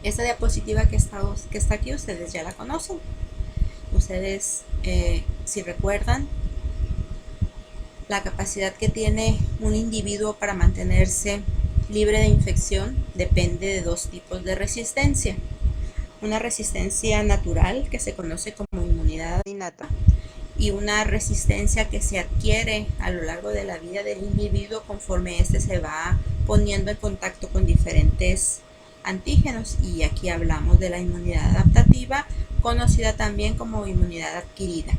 Esta diapositiva que está aquí, ustedes ya la conocen. Ustedes, si recuerdan, la capacidad que tiene un individuo para mantenerse libre de infección depende de dos tipos de resistencia. Una resistencia natural, que se conoce como inmunidad innata, y una resistencia que se adquiere a lo largo de la vida del individuo conforme éste se va poniendo en contacto con diferentes antígenos. Y aquí hablamos de la inmunidad adaptativa, conocida también como inmunidad adquirida.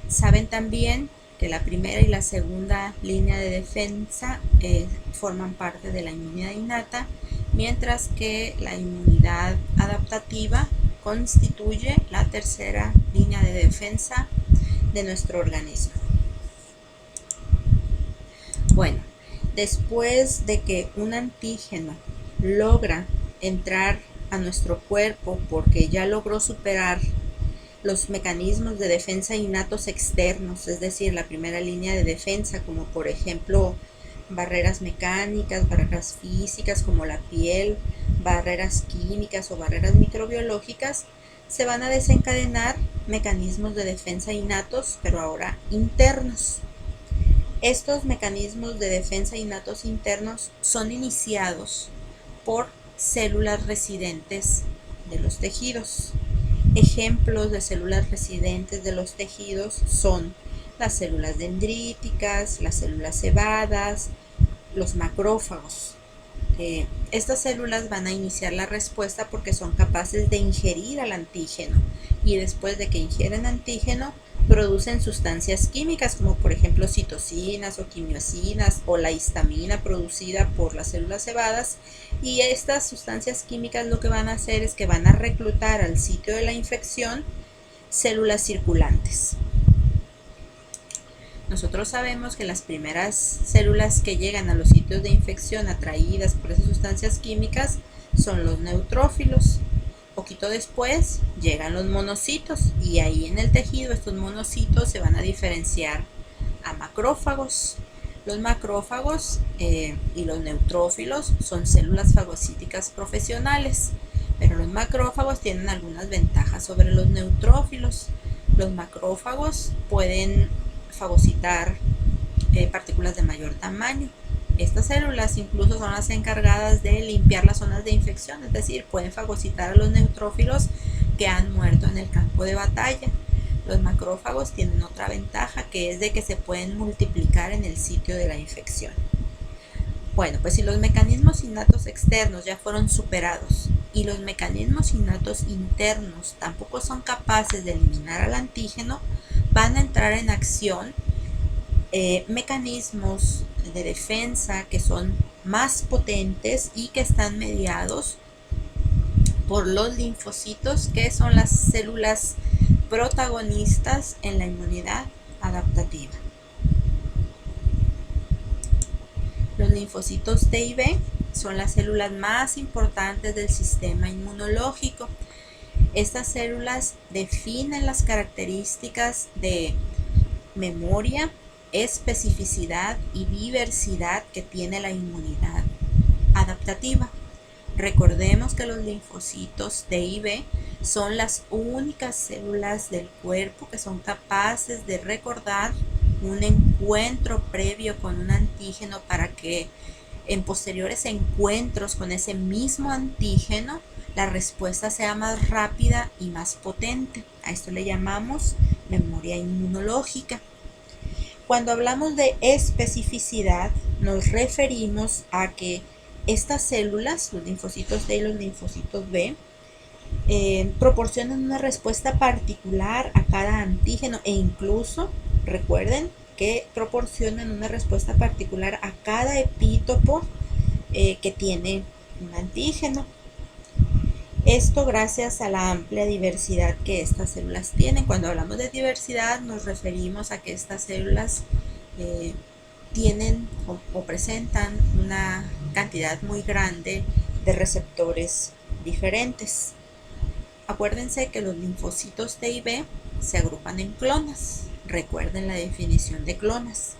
Saben también que la primera y la segunda línea de defensa forman parte de la inmunidad innata, mientras que la inmunidad adaptativa constituye la tercera línea de defensa de nuestro organismo. Bueno, después de que un antígeno logra entrar a nuestro cuerpo porque ya logró superar los mecanismos de defensa innatos externos, es decir, la primera línea de defensa, como por ejemplo barreras mecánicas, barreras físicas como la piel, barreras químicas o barreras microbiológicas, se van a desencadenar mecanismos de defensa innatos, pero ahora internos. Estos mecanismos de defensa innatos internos son iniciados por células residentes de los tejidos. Ejemplos de células residentes de los tejidos son las células dendríticas, las células cebadas, los macrófagos. Estas células van a iniciar la respuesta porque son capaces de ingerir al antígeno, y después de que ingieren antígeno producen sustancias químicas como por ejemplo citocinas o quimiosinas o la histamina producida por las células cebadas, y estas sustancias químicas lo que van a hacer es que van a reclutar al sitio de la infección células circulantes. Nosotros sabemos que las primeras células que llegan a los sitios de infección atraídas por esas sustancias químicas son los neutrófilos. Poquito después llegan los monocitos, y ahí en el tejido estos monocitos se van a diferenciar a macrófagos. Los macrófagos y los neutrófilos son células fagocíticas profesionales, pero los macrófagos tienen algunas ventajas sobre los neutrófilos. Los macrófagos pueden fagocitar partículas de mayor tamaño. Estas células incluso son las encargadas de limpiar las zonas de infección, es decir, pueden fagocitar a los neutrófilos que han muerto en el campo de batalla. Los macrófagos tienen otra ventaja, que es de que se pueden multiplicar en el sitio de la infección. Bueno, pues si los mecanismos innatos externos ya fueron superados y los mecanismos innatos internos tampoco son capaces de eliminar al antígeno, van a entrar en acción mecanismos de defensa que son más potentes y que están mediados por los linfocitos, que son las células protagonistas en la inmunidad adaptativa. Los linfocitos T y B son las células más importantes del sistema inmunológico. Estas células definen las características de memoria, especificidad y diversidad que tiene la inmunidad adaptativa. Recordemos que los linfocitos T y B son las únicas células del cuerpo que son capaces de recordar un encuentro previo con un antígeno para que en posteriores encuentros con ese mismo antígeno la respuesta sea más rápida y más potente. A esto le llamamos memoria inmunológica. Cuando hablamos de especificidad, nos referimos a que estas células, los linfocitos T y los linfocitos B, proporcionan una respuesta particular a cada antígeno, e incluso, recuerden, que proporcionan una respuesta particular a cada epítopo que tiene un antígeno. Esto gracias a la amplia diversidad que estas células tienen. Cuando hablamos de diversidad nos referimos a que estas células tienen o presentan una cantidad muy grande de receptores diferentes. Acuérdense que los linfocitos T y B se agrupan en clonas. Recuerden la definición de clonas.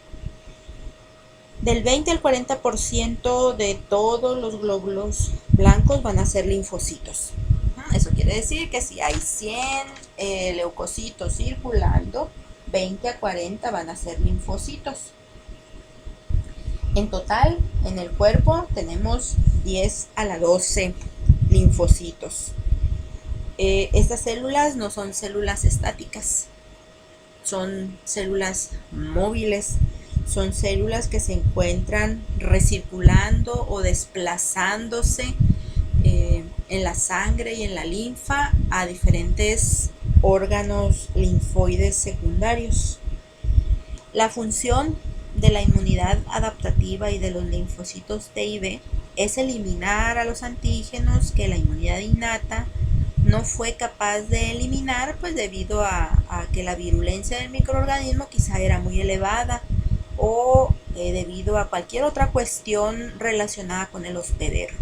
Del 20 al 40% de todos los glóbulos blancos pocos van a ser linfocitos. Eso quiere decir que si hay 100 leucocitos circulando, 20 a 40 van a ser linfocitos. En total, en el cuerpo tenemos 10 a la 12 linfocitos. Estas células no son células estáticas, son células móviles, son células que se encuentran recirculando o desplazándose en la sangre y en la linfa a diferentes órganos linfoides secundarios. La función de la inmunidad adaptativa y de los linfocitos T y B es eliminar a los antígenos que la inmunidad innata no fue capaz de eliminar, pues debido a que la virulencia del microorganismo quizá era muy elevada o debido a cualquier otra cuestión relacionada con el hospedero.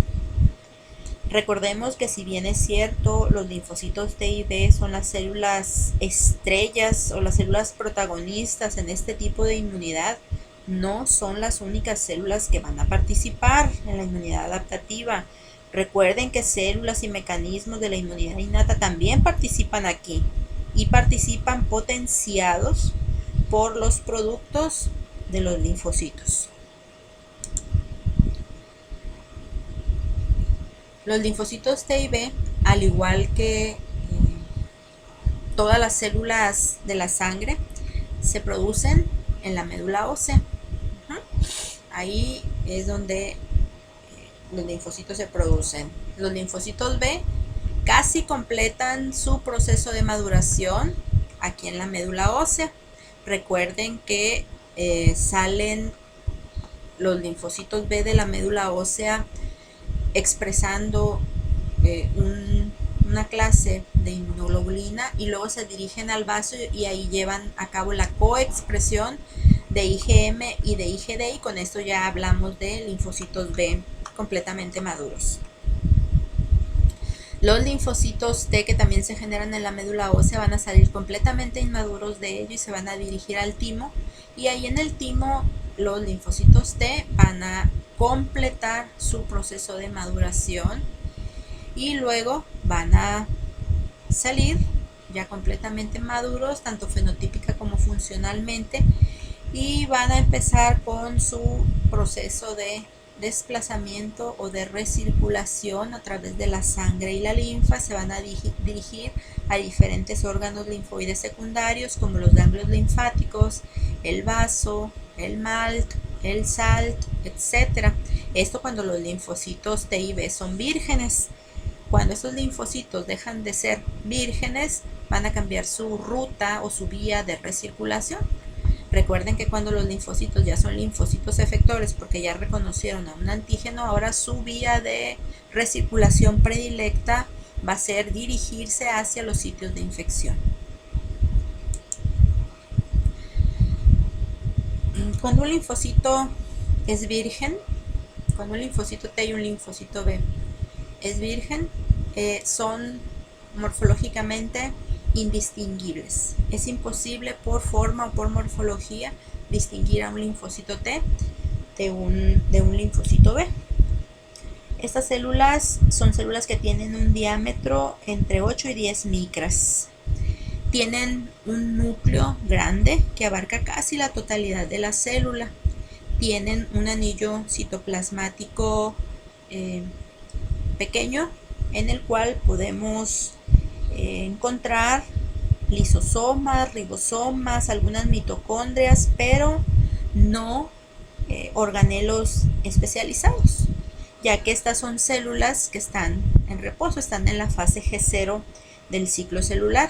Recordemos que si bien es cierto, los linfocitos T y B son las células estrellas o las células protagonistas en este tipo de inmunidad, no son las únicas células que van a participar en la inmunidad adaptativa. Recuerden que células y mecanismos de la inmunidad innata también participan aquí y participan potenciados por los productos de los linfocitos. Los linfocitos T y B, al igual que todas las células de la sangre, se producen en la médula ósea. Ahí es donde los linfocitos se producen. Los linfocitos B casi completan su proceso de maduración aquí en la médula ósea. Recuerden que salen los linfocitos B de la médula ósea expresando una clase de inmunoglobulina y luego se dirigen al vaso y ahí llevan a cabo la coexpresión de IgM y de IgD, y con esto ya hablamos de linfocitos B completamente maduros. Los linfocitos T, que también se generan en la médula ósea, van a salir completamente inmaduros de ello y se van a dirigir al timo, y ahí en el timo los linfocitos T van a completar su proceso de maduración y luego van a salir ya completamente maduros, tanto fenotípica como funcionalmente, y van a empezar con su proceso de desplazamiento o de recirculación a través de la sangre y la linfa. Se van a dirigir a diferentes órganos linfoides secundarios como los ganglios linfáticos, el vaso, el MALT, el SALT, etc. Esto cuando los linfocitos T y B son vírgenes. Cuando estos linfocitos dejan de ser vírgenes, van a cambiar su ruta o su vía de recirculación. Recuerden que cuando los linfocitos ya son linfocitos efectores porque ya reconocieron a un antígeno, ahora su vía de recirculación predilecta va a ser dirigirse hacia los sitios de infección. Cuando un linfocito es virgen, cuando un linfocito T y un linfocito B es virgen, son morfológicamente indistinguibles. Es imposible por forma o por morfología distinguir a un linfocito T de un linfocito B. Estas células son células que tienen un diámetro entre 8 y 10 micras. Tienen un núcleo grande que abarca casi la totalidad de la célula. Tienen un anillo citoplasmático pequeño en el cual podemos encontrar lisosomas, ribosomas, algunas mitocondrias, pero no organelos especializados, ya que estas son células que están en reposo, están en la fase G0 del ciclo celular.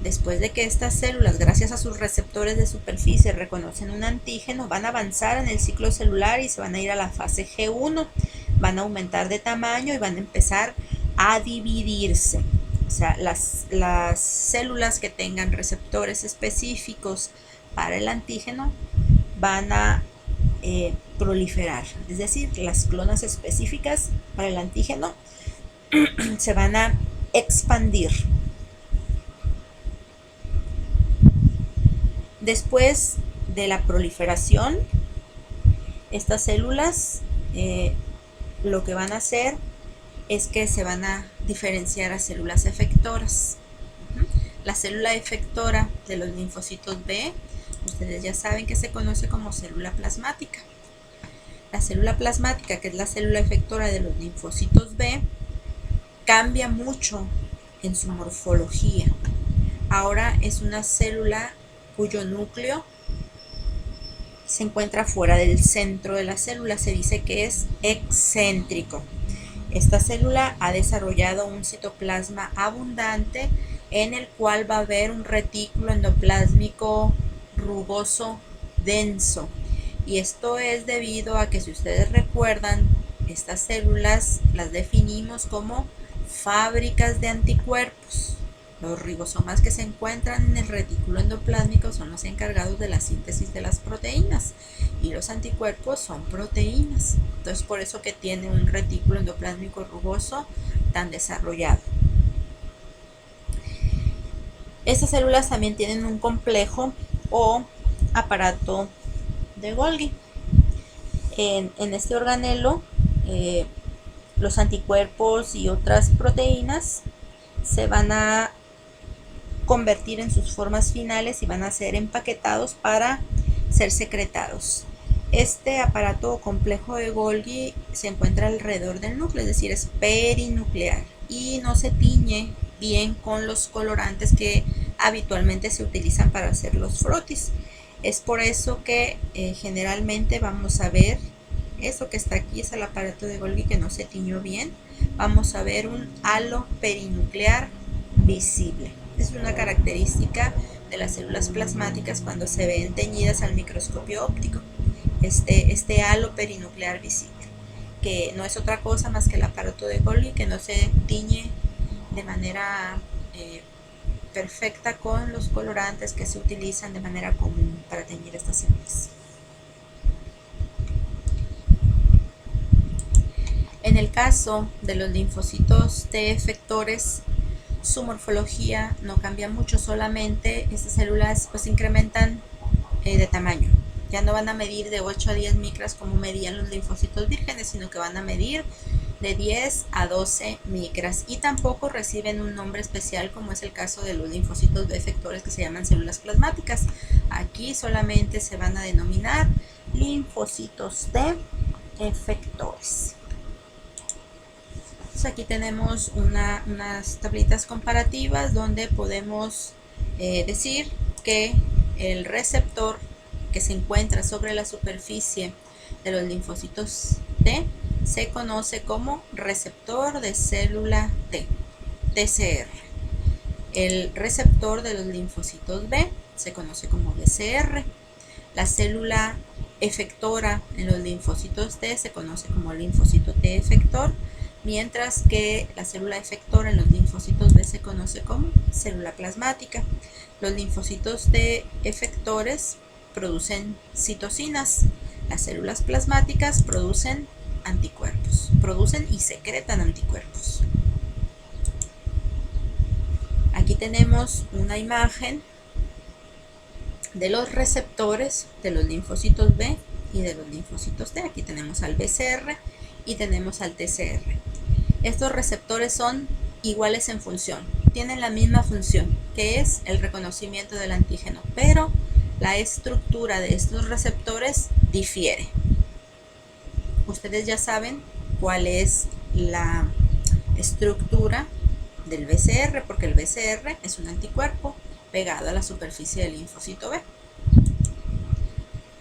Después de que estas células, gracias a sus receptores de superficie, reconocen un antígeno, van a avanzar en el ciclo celular y se van a ir a la fase G1, van a aumentar de tamaño y van a empezar a dividirse. O sea, las células que tengan receptores específicos para el antígeno van a proliferar, es decir, las clonas específicas para el antígeno se van a expandir. Después de la proliferación, estas células lo que van a hacer es que se van a diferenciar a células efectoras. La célula efectora de los linfocitos B, ustedes ya saben que se conoce como célula plasmática. La célula plasmática, que es la célula efectora de los linfocitos B, cambia mucho en su morfología. Ahora es una célula cuyo núcleo se encuentra fuera del centro de la célula, se dice que es excéntrico. Esta célula ha desarrollado un citoplasma abundante en el cual va a haber un retículo endoplásmico rugoso denso. Y esto es debido a que, si ustedes recuerdan, estas células las definimos como fábricas de anticuerpos. Los ribosomas que se encuentran en el retículo endoplásmico son los encargados de la síntesis de las proteínas, y los anticuerpos son proteínas. Entonces, por eso que tiene un retículo endoplásmico rugoso tan desarrollado. Estas células también tienen un complejo o aparato de Golgi. En este organelo, los anticuerpos y otras proteínas se van a convertir en sus formas finales y van a ser empaquetados para ser secretados. Este aparato o complejo de Golgi se encuentra alrededor del núcleo, es decir, es perinuclear, y no se tiñe bien con los colorantes que habitualmente se utilizan para hacer los frotis. Es por eso que generalmente vamos a ver, eso que está aquí es el aparato de Golgi que no se tiñó bien, vamos a ver un halo perinuclear visible. Es una característica de las células plasmáticas cuando se ven teñidas al microscopio óptico, este halo perinuclear visible, que no es otra cosa más que el aparato de Golgi que no se tiñe de manera perfecta con los colorantes que se utilizan de manera común para teñir estas células. En el caso de los linfocitos T efectores, su morfología no cambia mucho, solamente estas células pues incrementan de tamaño. Ya no van a medir de 8 a 10 micras como medían los linfocitos vírgenes, sino que van a medir de 10 a 12 micras, y tampoco reciben un nombre especial como es el caso de los linfocitos B efectores, que se llaman células plasmáticas. Aquí solamente se van a denominar linfocitos T efectores. Aquí tenemos unas tablitas comparativas donde podemos decir que el receptor que se encuentra sobre la superficie de los linfocitos T se conoce como receptor de célula T, TCR. El receptor de los linfocitos B se conoce como BCR. La célula efectora en los linfocitos T se conoce como linfocito T efector, mientras que la célula efectora en los linfocitos B se conoce como célula plasmática. Los linfocitos T efectores producen citocinas. Las células plasmáticas producen anticuerpos, producen y secretan anticuerpos. Aquí tenemos una imagen de los receptores de los linfocitos B y de los linfocitos T. Aquí tenemos al BCR y tenemos al TCR. Estos receptores son iguales en función, tienen la misma función, que es el reconocimiento del antígeno, pero la estructura de estos receptores difiere. Ustedes ya saben cuál es la estructura del BCR, porque el BCR es un anticuerpo pegado a la superficie del linfocito B.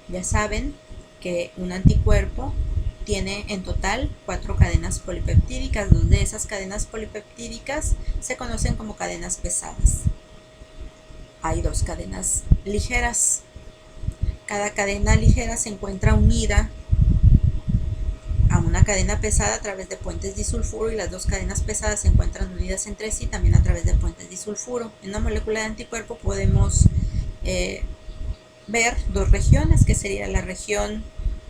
Ya saben que un anticuerpo tiene en total 4 cadenas polipeptídicas. 2 de esas cadenas polipeptídicas se conocen como cadenas pesadas. Hay 2 cadenas ligeras. Cada cadena ligera se encuentra unida a una cadena pesada a través de puentes disulfuro, y las 2 cadenas pesadas se encuentran unidas entre sí también a través de puentes disulfuro. En una molécula de anticuerpo podemos ver 2 regiones, que sería la región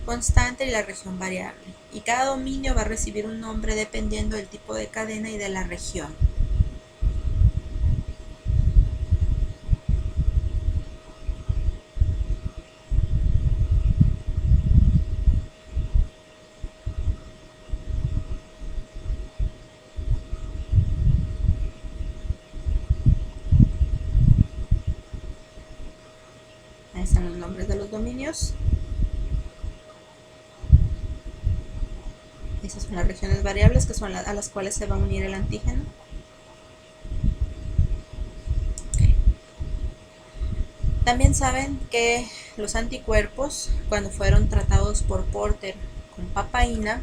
constante y la región variable, y cada dominio va a recibir un nombre dependiendo del tipo de cadena y de la región. están los nombres de los dominios. Esas son las regiones variables que son a las cuales se va a unir el antígeno. Okay. También saben que los anticuerpos, cuando fueron tratados por Porter con papaína,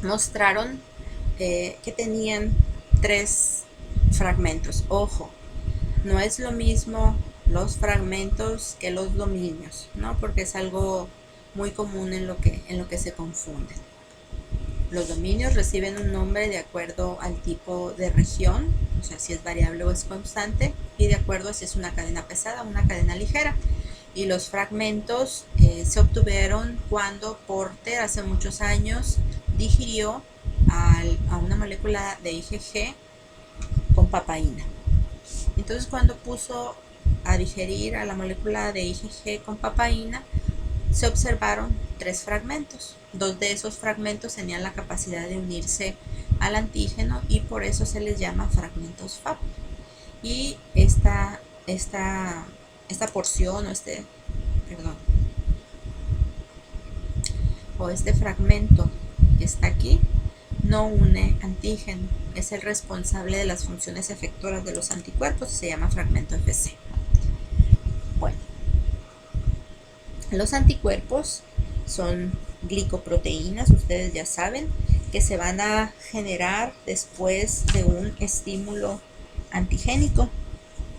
mostraron que tenían 3 fragmentos. Ojo, no es lo mismo los fragmentos que los dominios, ¿no? Porque es algo muy común en lo que se confunden. Los dominios reciben un nombre de acuerdo al tipo de región, o sea, si es variable o es constante, y de acuerdo a si es una cadena pesada o una cadena ligera. Y los fragmentos se obtuvieron cuando Porter hace muchos años digirió a una molécula de IgG con papaína. Entonces, cuando puso a digerir a la molécula de IgG con papaína, se observaron 3 fragmentos. 2 de esos fragmentos tenían la capacidad de unirse al antígeno y por eso se les llama fragmentos FAP. Y esta porción este fragmento que está aquí no une antígeno, es el responsable de las funciones efectoras de los anticuerpos y se llama fragmento Fc. Bueno, los anticuerpos son glicoproteínas, ustedes ya saben, que se van a generar después de un estímulo antigénico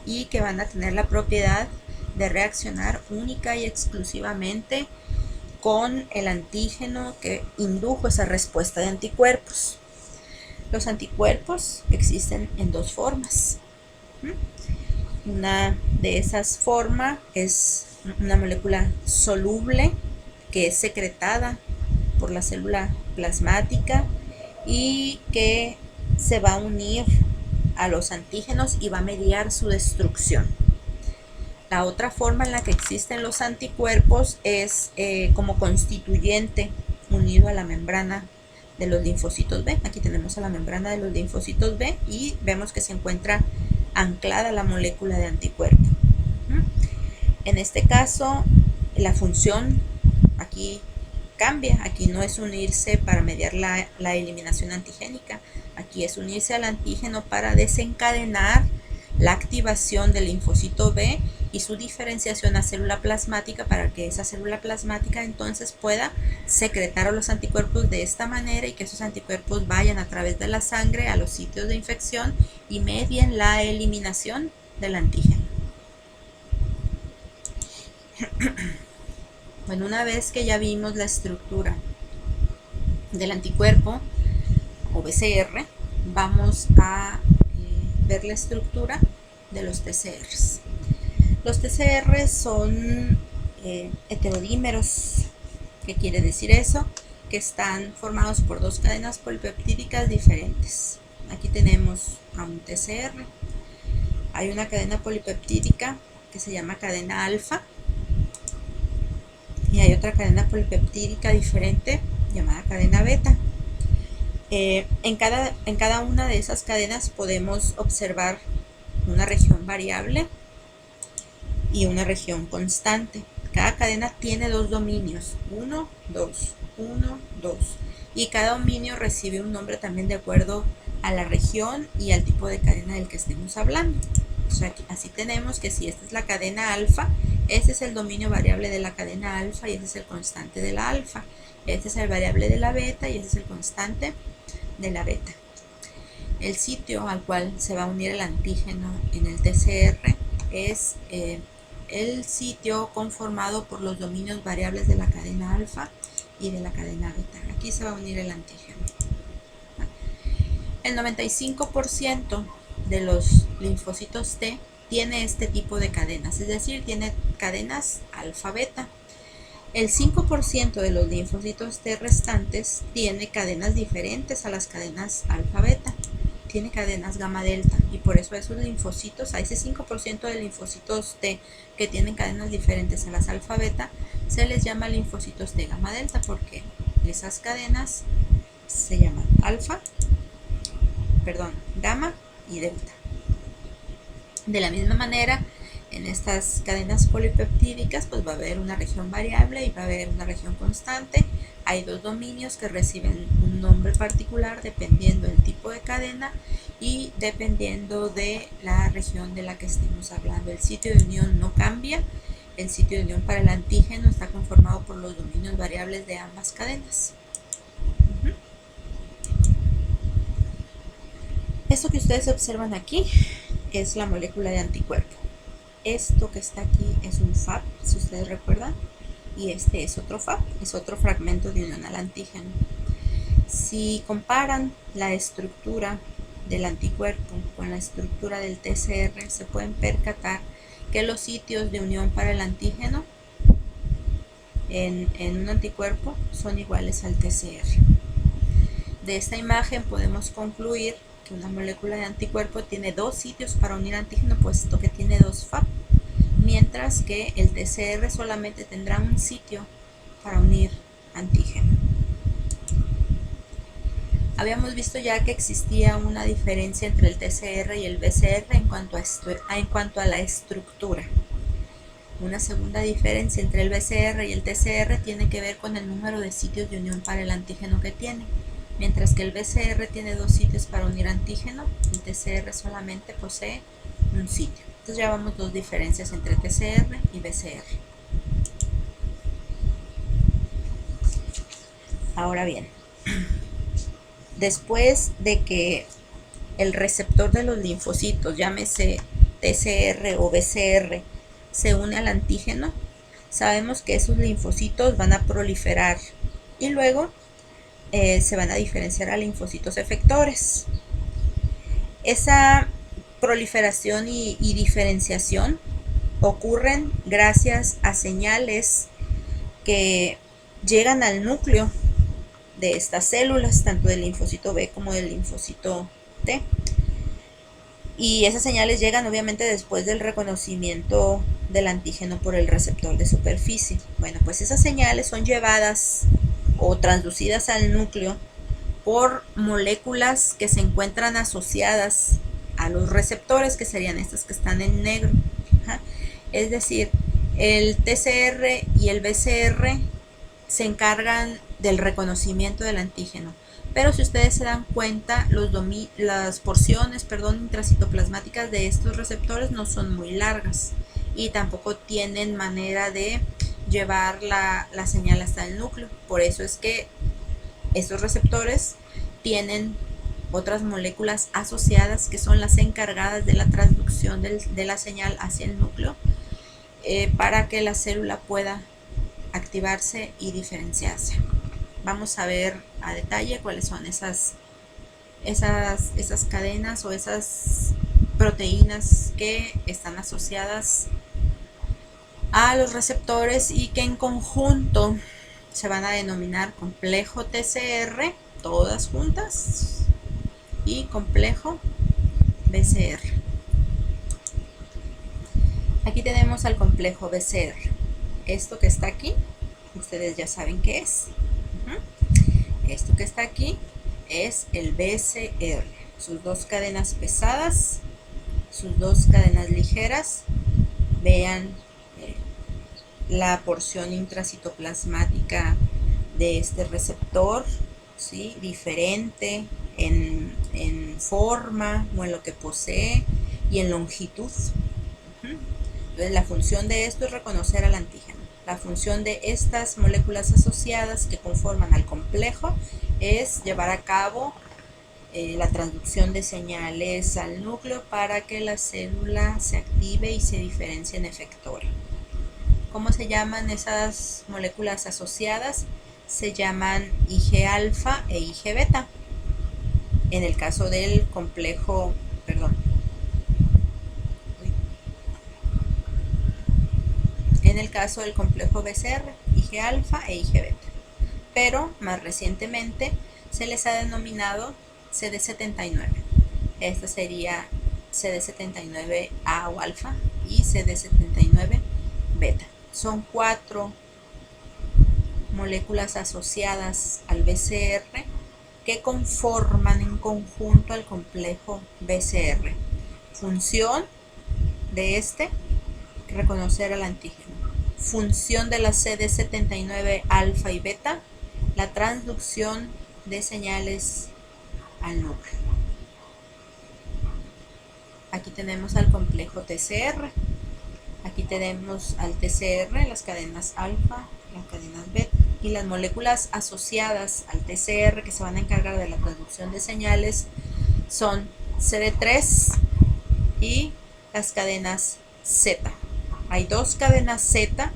y que van a tener la propiedad de reaccionar única y exclusivamente con el antígeno que indujo esa respuesta de anticuerpos. Los anticuerpos existen en 2 formas. Una de esas formas es una molécula soluble que es secretada por la célula plasmática y que se va a unir a los antígenos y va a mediar su destrucción. La otra forma en la que existen los anticuerpos es como constituyente unido a la membrana de los linfocitos B. Aquí tenemos a la membrana de los linfocitos B y vemos que se encuentra anclada la molécula de anticuerpo. En este caso, la función aquí cambia. Aquí no es unirse para mediar la eliminación antigénica. Aquí es unirse al antígeno para desencadenar la activación del linfocito B y su diferenciación a célula plasmática para que esa célula plasmática entonces pueda secretar a los anticuerpos de esta manera y que esos anticuerpos vayan a través de la sangre a los sitios de infección y medien la eliminación del antígeno. Bueno, una vez que ya vimos la estructura del anticuerpo o BCR, vamos a ver la estructura de los TCRs. Los TCRs son heterodímeros. ¿Qué quiere decir eso? Que están formados por 2 cadenas polipeptídicas diferentes. Aquí tenemos a un TCR. Hay una cadena polipeptídica que se llama cadena alfa y hay otra cadena polipeptídica diferente llamada cadena beta. En cada una de esas cadenas podemos observar una región variable y una región constante. Cada cadena tiene 2 dominios, 1, 2, 1, 2, y cada dominio recibe un nombre también de acuerdo a la región y al tipo de cadena del que estemos hablando. O sea, así tenemos que si esta es la cadena alfa, este es el dominio variable de la cadena alfa y este es el constante de la alfa. Este es el variable de la beta y este es el constante de la beta. El sitio al cual se va a unir el antígeno en el TCR es el sitio conformado por los dominios variables de la cadena alfa y de la cadena beta. Aquí se va a unir el antígeno. El 95% de los linfocitos T tiene este tipo de cadenas, es decir, tiene cadenas alfa-beta. El 5% de los linfocitos T restantes tiene cadenas diferentes a las cadenas alfa-beta, tiene cadenas gamma-delta, y por eso a esos linfocitos, a ese 5% de linfocitos T que tienen cadenas diferentes a las alfa-beta, se les llama linfocitos T gamma-delta, porque esas cadenas se llaman gamma y delta. De la misma manera, En estas cadenas polipeptídicas pues va a haber una región variable y va a haber una región constante. Hay dos dominios que reciben un nombre particular dependiendo del tipo de cadena y dependiendo de la región de la que estemos hablando. El sitio de unión no cambia. El sitio de unión para el antígeno está conformado por los dominios variables de ambas cadenas. Esto que ustedes observan aquí es la molécula de anticuerpo. Esto que está aquí es un FAP, si ustedes recuerdan, y este es otro FAP, es otro fragmento de unión al antígeno. Si comparan la estructura del anticuerpo con la estructura del TCR, se pueden percatar que los sitios de unión para el antígeno en un anticuerpo son iguales al TCR. De esta imagen podemos concluir que una molécula de anticuerpo tiene dos sitios para unir antígeno, puesto que tiene dos FAP, mientras que el TCR solamente tendrá un sitio para unir antígeno. Habíamos visto ya que existía una diferencia entre el TCR y el BCR en cuanto a la estructura. Una segunda diferencia entre el BCR y el TCR tiene que ver con el número de sitios de unión para el antígeno que tiene. Mientras que el BCR tiene dos sitios para unir antígeno, el TCR solamente posee un sitio. Entonces ya vamos dos diferencias entre TCR y BCR. Ahora bien, después de que el receptor de los linfocitos, llámese TCR o BCR, se une al antígeno, sabemos que esos linfocitos van a proliferar y luego se van a diferenciar a linfocitos efectores. Esa proliferación y diferenciación ocurren gracias a señales que llegan al núcleo de estas células, tanto del linfocito B como del linfocito T. Y esas señales llegan obviamente después del reconocimiento del antígeno por el receptor de superficie. Bueno, pues esas señales son llevadas o transducidas al núcleo por moléculas que se encuentran asociadas a los receptores, que serían estas que están en negro. Es decir, el TCR y el BCR se encargan del reconocimiento del antígeno, pero si ustedes se dan cuenta, las porciones intracitoplasmáticas de estos receptores no son muy largas y tampoco tienen manera de llevar la señal hasta el núcleo. Por eso es que estos receptores tienen otras moléculas asociadas que son las encargadas de la transducción de la señal hacia el núcleo para que la célula pueda activarse y diferenciarse. Vamos a ver a detalle cuáles son esas cadenas o esas proteínas que están asociadas a los receptores y que en conjunto se van a denominar complejo TCR, todas juntas, y complejo BCR. Aquí tenemos al complejo BCR. Esto que está aquí, ustedes ya saben qué es. Esto que está aquí es el BCR. Sus dos cadenas pesadas, sus dos cadenas ligeras. Vean la porción intracitoplasmática de este receptor, ¿sí? Diferente en forma o en lo que posee y en longitud. Entonces la función de esto es reconocer al antígeno. La función de estas moléculas asociadas que conforman al complejo es llevar a cabo la transducción de señales al núcleo para que la célula se active y se diferencie en efector. ¿Cómo se llaman esas moléculas asociadas? Se llaman Ig alfa e Ig beta. En el caso del complejo, en el caso del complejo BCR, Ig alfa e Ig beta. Pero más recientemente se les ha denominado CD79. Esta sería CD79A o alfa y CD79 beta. Son 4 moléculas asociadas al BCR que conforman en conjunto al complejo BCR. Función de este reconocer al antígeno. Función de la CD79 alfa y beta, la transducción de señales al núcleo. Aquí tenemos al complejo TCR. Aquí tenemos al TCR, las cadenas alfa, las cadenas beta y las moléculas asociadas al TCR que se van a encargar de la transducción de señales son CD3 y las cadenas Z. Hay dos cadenas Z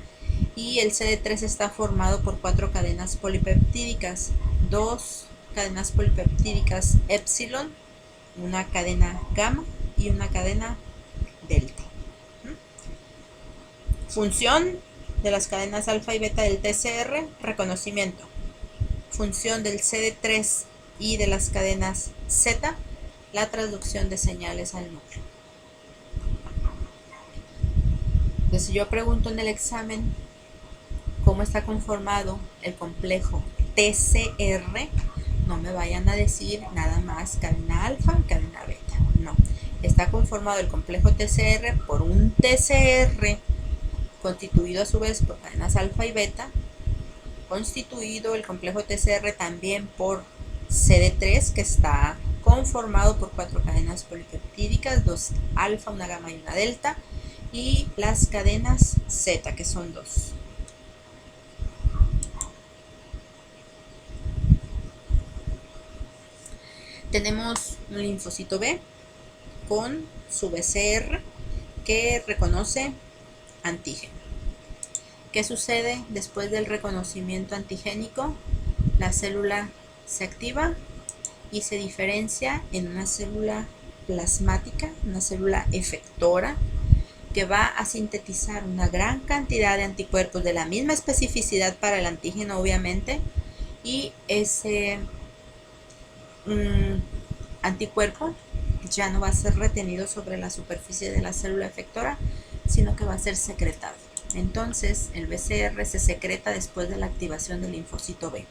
y el CD3 está formado por 4 cadenas polipeptídicas, 2 cadenas polipeptídicas epsilon, una cadena gamma y una cadena delta. Función de las cadenas alfa y beta del TCR, reconocimiento. Función del CD3 y de las cadenas Z, la transducción de señales al núcleo. Entonces, si yo pregunto en el examen cómo está conformado el complejo TCR, no me vayan a decir nada más cadena alfa, cadena beta. No, está conformado el complejo TCR por un TCR constituido a su vez por cadenas alfa y beta, constituido el complejo TCR también por CD3, que está conformado por 4 cadenas polipeptídicas, 2 alfa, una gamma y una delta, y las cadenas Z, que son 2. Tenemos un linfocito B con su BCR que reconoce antígeno. ¿Qué sucede después del reconocimiento antigénico? La célula se activa y se diferencia en una célula plasmática, una célula efectora, que va a sintetizar una gran cantidad de anticuerpos de la misma especificidad para el antígeno, obviamente, y ese anticuerpo ya no va a ser retenido sobre la superficie de la célula efectora, sino que va a ser secretado. Entonces, el BCR se secreta después de la activación del linfocito B.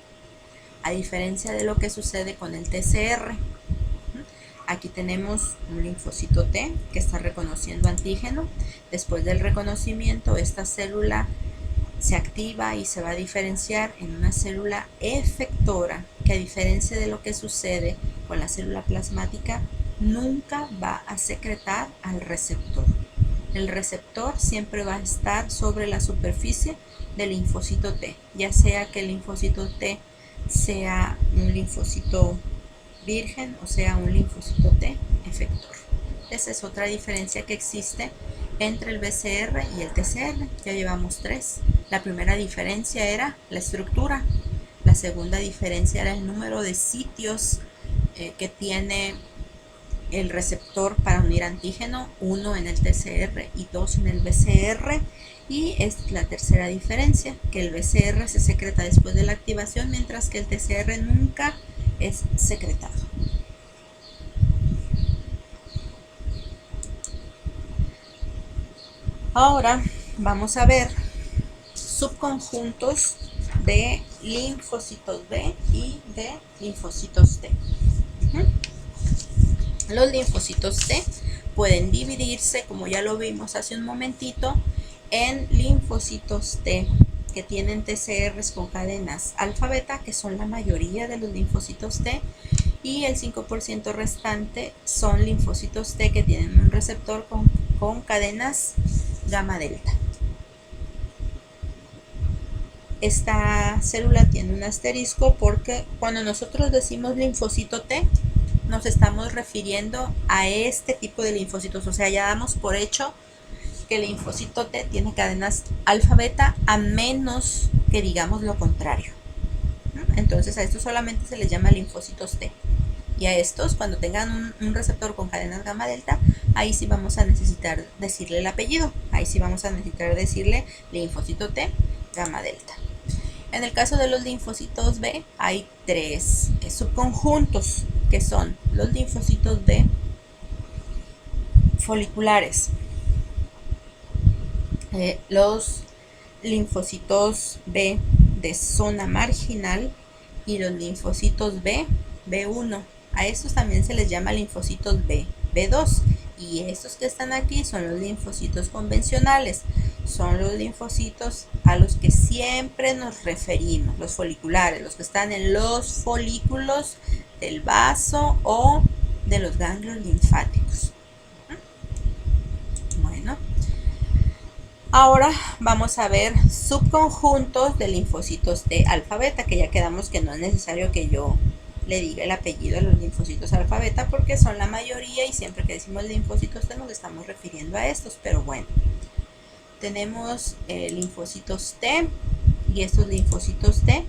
A diferencia de lo que sucede con el TCR, aquí tenemos un linfocito T que está reconociendo antígeno. Después del reconocimiento, esta célula se activa y se va a diferenciar en una célula efectora que, a diferencia de lo que sucede con la célula plasmática, nunca va a secretar al receptor. El receptor siempre va a estar sobre la superficie del linfocito T, ya sea que el linfocito T sea un linfocito virgen o sea un linfocito T efector. Esa es otra diferencia que existe entre el BCR y el TCR. Ya llevamos 3. La primera diferencia era la estructura. La segunda diferencia era el número de sitios que tiene el receptor para unir antígeno, 1 en el TCR y 2 en el BCR. Y esta es la tercera diferencia, que el BCR se secreta después de la activación, mientras que el TCR nunca es secretado. Ahora vamos a ver subconjuntos de linfocitos B y de linfocitos T. Los linfocitos T pueden dividirse, como ya lo vimos hace un momentito, en linfocitos T que tienen TCRs con cadenas alfa-beta, que son la mayoría de los linfocitos T, y el 5% restante son linfocitos T que tienen un receptor con cadenas gamma-delta. Esta célula tiene un asterisco porque cuando nosotros decimos linfocito T, nos estamos refiriendo a este tipo de linfocitos, o sea, ya damos por hecho que el linfocito T tiene cadenas alfa-beta, a menos que digamos lo contrario. Entonces a estos solamente se les llama linfocitos T, y a estos, cuando tengan un receptor con cadenas gamma-delta, ahí sí vamos a necesitar decirle el apellido, ahí sí vamos a necesitar decirle linfocito T gamma-delta. En el caso de los linfocitos B hay 3 subconjuntos, que son los linfocitos B foliculares, los linfocitos B de zona marginal y los linfocitos B, B1. A estos también se les llama linfocitos B, B2, Y estos que están aquí son los linfocitos convencionales, son los linfocitos a los que siempre nos referimos, los foliculares, los que están en los folículos del vaso o de los ganglios linfáticos. Bueno, ahora vamos a ver subconjuntos de linfocitos T alfa beta, que ya quedamos que no es necesario que yo le diga el apellido a los linfocitos alfa beta porque son la mayoría y siempre que decimos linfocitos T nos estamos refiriendo a estos, pero bueno. Tenemos linfocitos T y estos linfocitos T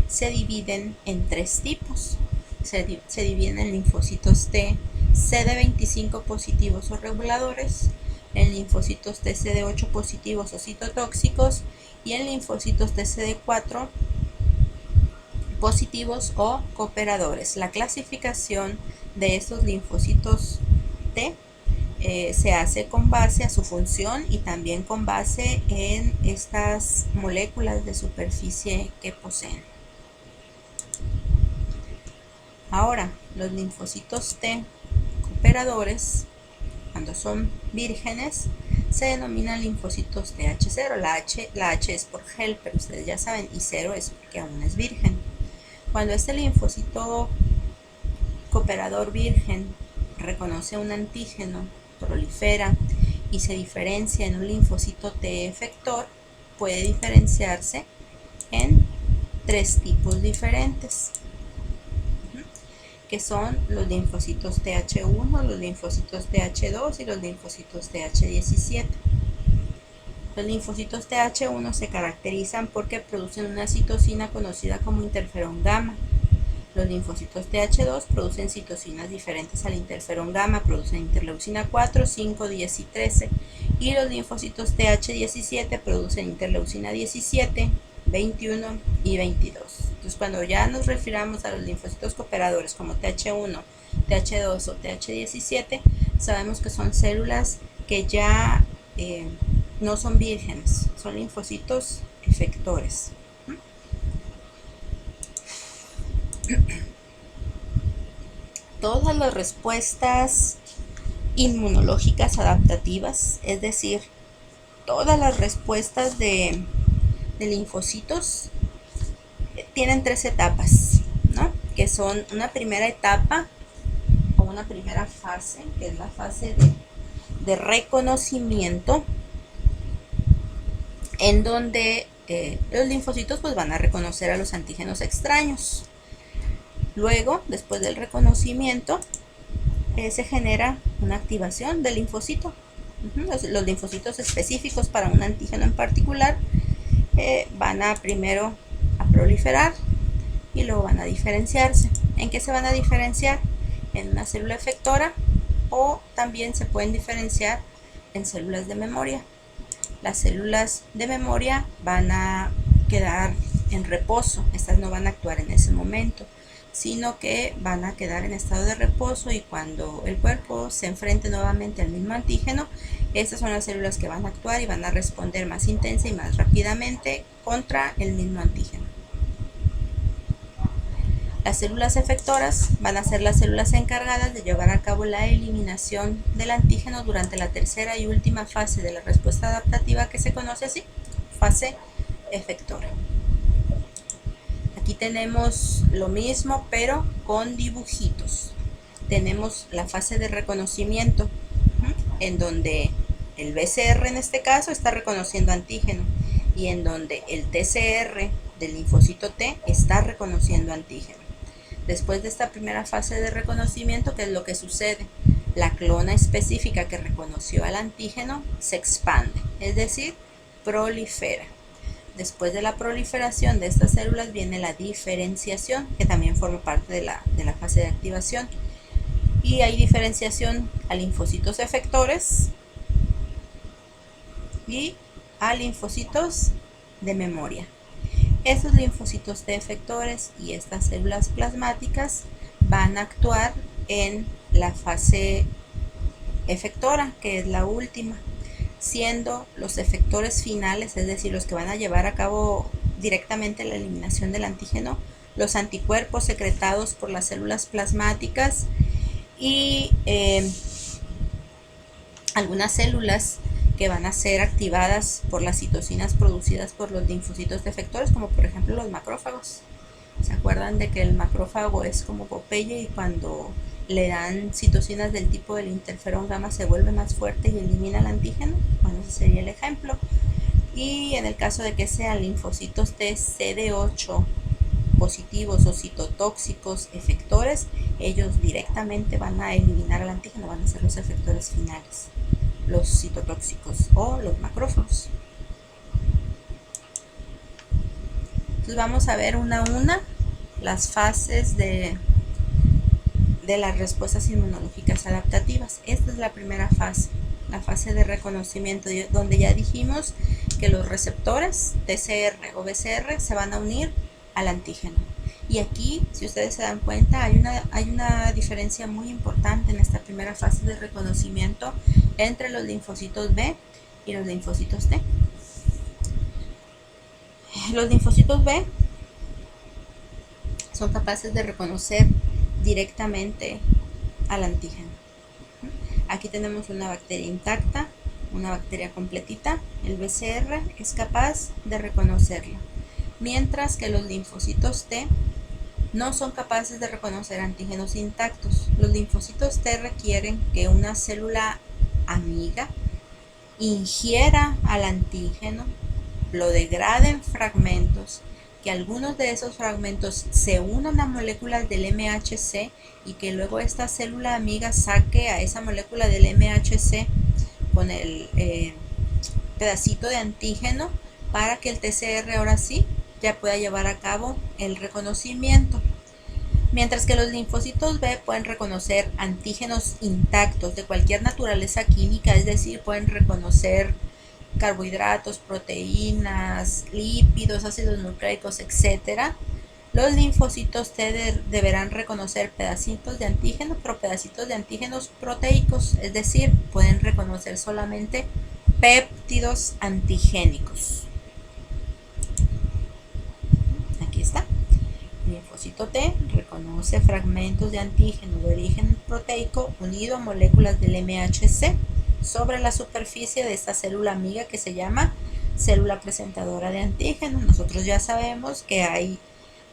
se dividen en tres tipos. Se dividen en linfocitos T CD25 positivos o reguladores, en linfocitos T CD8 positivos o citotóxicos y en linfocitos T CD4 positivos o cooperadores. La clasificación de estos linfocitos T se hace con base a su función y también con base en estas moléculas de superficie que poseen. Ahora, los linfocitos T cooperadores, cuando son vírgenes, se denominan linfocitos TH0. La H es por gel, pero ustedes ya saben, y 0 es porque aún es virgen. Cuando este linfocito cooperador virgen reconoce un antígeno, prolifera y se diferencia en un linfocito T efector, puede diferenciarse en tres tipos diferentes, que son los linfocitos TH1, los linfocitos TH2 y los linfocitos TH17. Los linfocitos TH1 se caracterizan porque producen una citosina conocida como interferón gamma. Los linfocitos TH2 producen citocinas diferentes al interferón gamma, producen interleucina 4, 5, 10 y 13. Y los linfocitos TH17 producen interleucina 17, 21 y 22. Entonces, cuando ya nos refiramos a los linfocitos cooperadores como TH1, TH2 o TH17, sabemos que son células que ya no son vírgenes, son linfocitos efectores. Todas las respuestas inmunológicas adaptativas, es decir, todas las respuestas de linfocitos tienen tres etapas, ¿no? Que son una primera etapa o una primera fase, que es la fase de reconocimiento, en donde los linfocitos pues van a reconocer a los antígenos extraños. Luego, después del reconocimiento, se genera una activación del linfocito. Los linfocitos específicos para un antígeno en particular van a primero a proliferar y luego van a diferenciarse. ¿En qué se van a diferenciar? En una célula efectora, o también se pueden diferenciar en células de memoria. Las células de memoria van a quedar en reposo, estas no van a actuar en ese momento, sino que van a quedar en estado de reposo, y cuando el cuerpo se enfrente nuevamente al mismo antígeno, estas son las células que van a actuar y van a responder más intensa y más rápidamente contra el mismo antígeno. Las células efectoras van a ser las células encargadas de llevar a cabo la eliminación del antígeno durante la tercera y última fase de la respuesta adaptativa, que se conoce así, fase efectora. Aquí tenemos lo mismo, pero con dibujitos. Tenemos la fase de reconocimiento, en donde el BCR en este caso está reconociendo antígeno, y en donde el TCR del linfocito T está reconociendo antígeno. Después de esta primera fase de reconocimiento, ¿qué es lo que sucede? La clona específica que reconoció al antígeno se expande, es decir, prolifera. Después de la proliferación de estas células viene la diferenciación, que también forma parte de la fase de activación. Y hay diferenciación a linfocitos efectores y a linfocitos de memoria. Estos linfocitos T efectores y estas células plasmáticas van a actuar en la fase efectora, que es la última, siendo los efectores finales, es decir, los que van a llevar a cabo directamente la eliminación del antígeno, los anticuerpos secretados por las células plasmáticas y algunas células que van a ser activadas por las citocinas producidas por los linfocitos efectores, como por ejemplo los macrófagos. ¿Se acuerdan de que el macrófago es como Popeye y cuando le dan citocinas del tipo del interferón gamma se vuelve más fuerte y elimina el antígeno? Bueno, ese sería el ejemplo. Y en el caso de que sean linfocitos T CD8 positivos o citotóxicos efectores, ellos directamente van a eliminar el antígeno, van a ser los efectores finales, los citotóxicos o los macrófagos. Entonces vamos a ver una a una las fases de las respuestas inmunológicas adaptativas. Esta es la primera fase, la fase de reconocimiento, donde ya dijimos que los receptores TCR o BCR se van a unir al antígeno. Y aquí, si ustedes se dan cuenta, hay una diferencia muy importante en esta primera fase de reconocimiento entre los linfocitos B y los linfocitos T. Los linfocitos B son capaces de reconocer directamente al antígeno. Aquí tenemos una bacteria intacta, una bacteria completita. El BCR es capaz de reconocerla, mientras que los linfocitos T no son capaces de reconocer antígenos intactos. Los linfocitos T requieren que una célula amiga ingiera al antígeno, lo degrade en fragmentos, que algunos de esos fragmentos se unan a moléculas del MHC y que luego esta célula amiga saque a esa molécula del MHC con el pedacito de antígeno para que el TCR ahora sí ya pueda llevar a cabo el reconocimiento. Mientras que los linfocitos B pueden reconocer antígenos intactos de cualquier naturaleza química, es decir, pueden reconocer carbohidratos, proteínas, lípidos, ácidos nucleicos, etc. Los linfocitos T deberán reconocer pedacitos de antígeno, pero pedacitos de antígenos proteicos, es decir, pueden reconocer solamente péptidos antigénicos. Aquí está. El linfocito T reconoce fragmentos de antígeno de origen proteico unido a moléculas del MHC sobre la superficie de esta célula amiga que se llama célula presentadora de antígeno. Nosotros ya sabemos que hay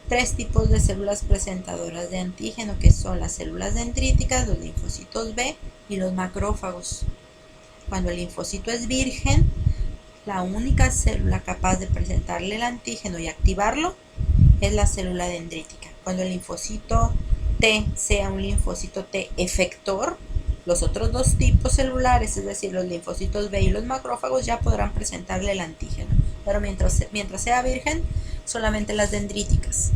tres tipos de células presentadoras de antígeno, que son las células dendríticas, los linfocitos B y los macrófagos. Cuando el linfocito es virgen, la única célula capaz de presentarle el antígeno y activarlo es la célula dendrítica. Cuando el linfocito T sea un linfocito T efector, los otros dos tipos celulares, es decir, los linfocitos B y los macrófagos, ya podrán presentarle el antígeno. Pero mientras sea virgen, solamente las dendríticas.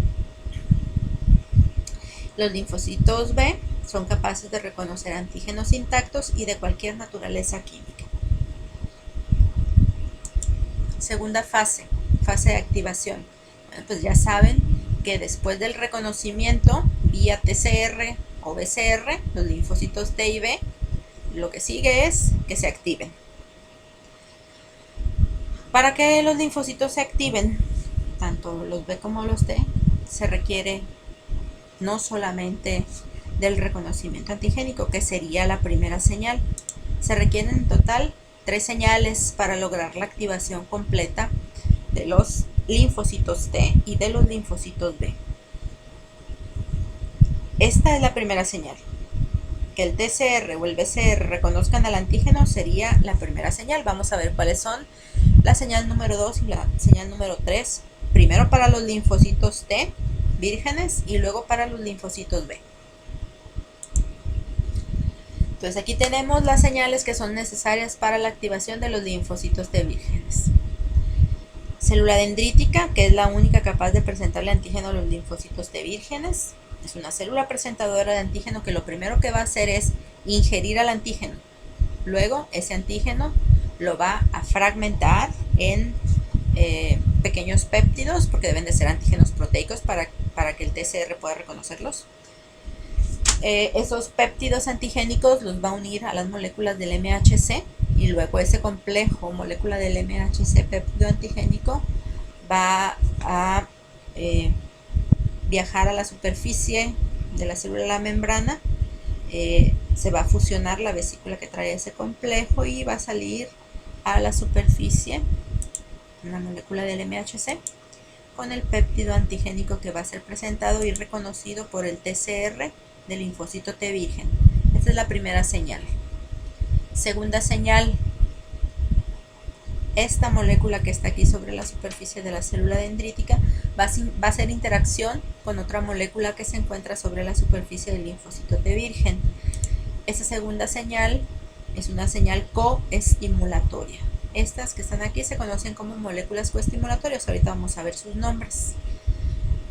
Los linfocitos B son capaces de reconocer antígenos intactos y de cualquier naturaleza química. Segunda fase, fase de activación. Bueno, pues ya saben que después del reconocimiento vía TCR o BCR, los linfocitos T y B, lo que sigue es que se activen. Para que los linfocitos se activen, tanto los B como los T, se requiere no solamente del reconocimiento antigénico, que sería la primera señal. Se requieren en total 3 señales para lograr la activación completa de los linfocitos T y de los linfocitos B. Esta es la primera señal. Que el TCR o el BCR reconozcan al antígeno sería la primera señal. Vamos a ver cuáles son la señal número 2 y la señal número 3. Primero para los linfocitos T vírgenes y luego para los linfocitos B. Entonces aquí tenemos las señales que son necesarias para la activación de los linfocitos T vírgenes. Célula dendrítica, que es la única capaz de presentarle antígeno a los linfocitos T vírgenes. Es una célula presentadora de antígeno que lo primero que va a hacer es ingerir al antígeno. Luego ese antígeno lo va a fragmentar en pequeños péptidos, porque deben de ser antígenos proteicos para que el TCR pueda reconocerlos. Esos péptidos antigénicos los va a unir a las moléculas del MHC y luego ese complejo molécula del MHC péptido antigénico va a viajar a la superficie de la célula, la membrana, se va a fusionar la vesícula que trae ese complejo y va a salir a la superficie una molécula del MHC con el péptido antigénico que va a ser presentado y reconocido por el TCR del linfocito T virgen. Esta es la primera señal. Segunda señal, esta molécula que está aquí sobre la superficie de la célula dendrítica va a hacer interacción con otra molécula que se encuentra sobre la superficie del linfocito T virgen. Esta segunda señal es una señal coestimulatoria. Estas que están aquí se conocen como moléculas coestimulatorias. Ahorita vamos a ver sus nombres.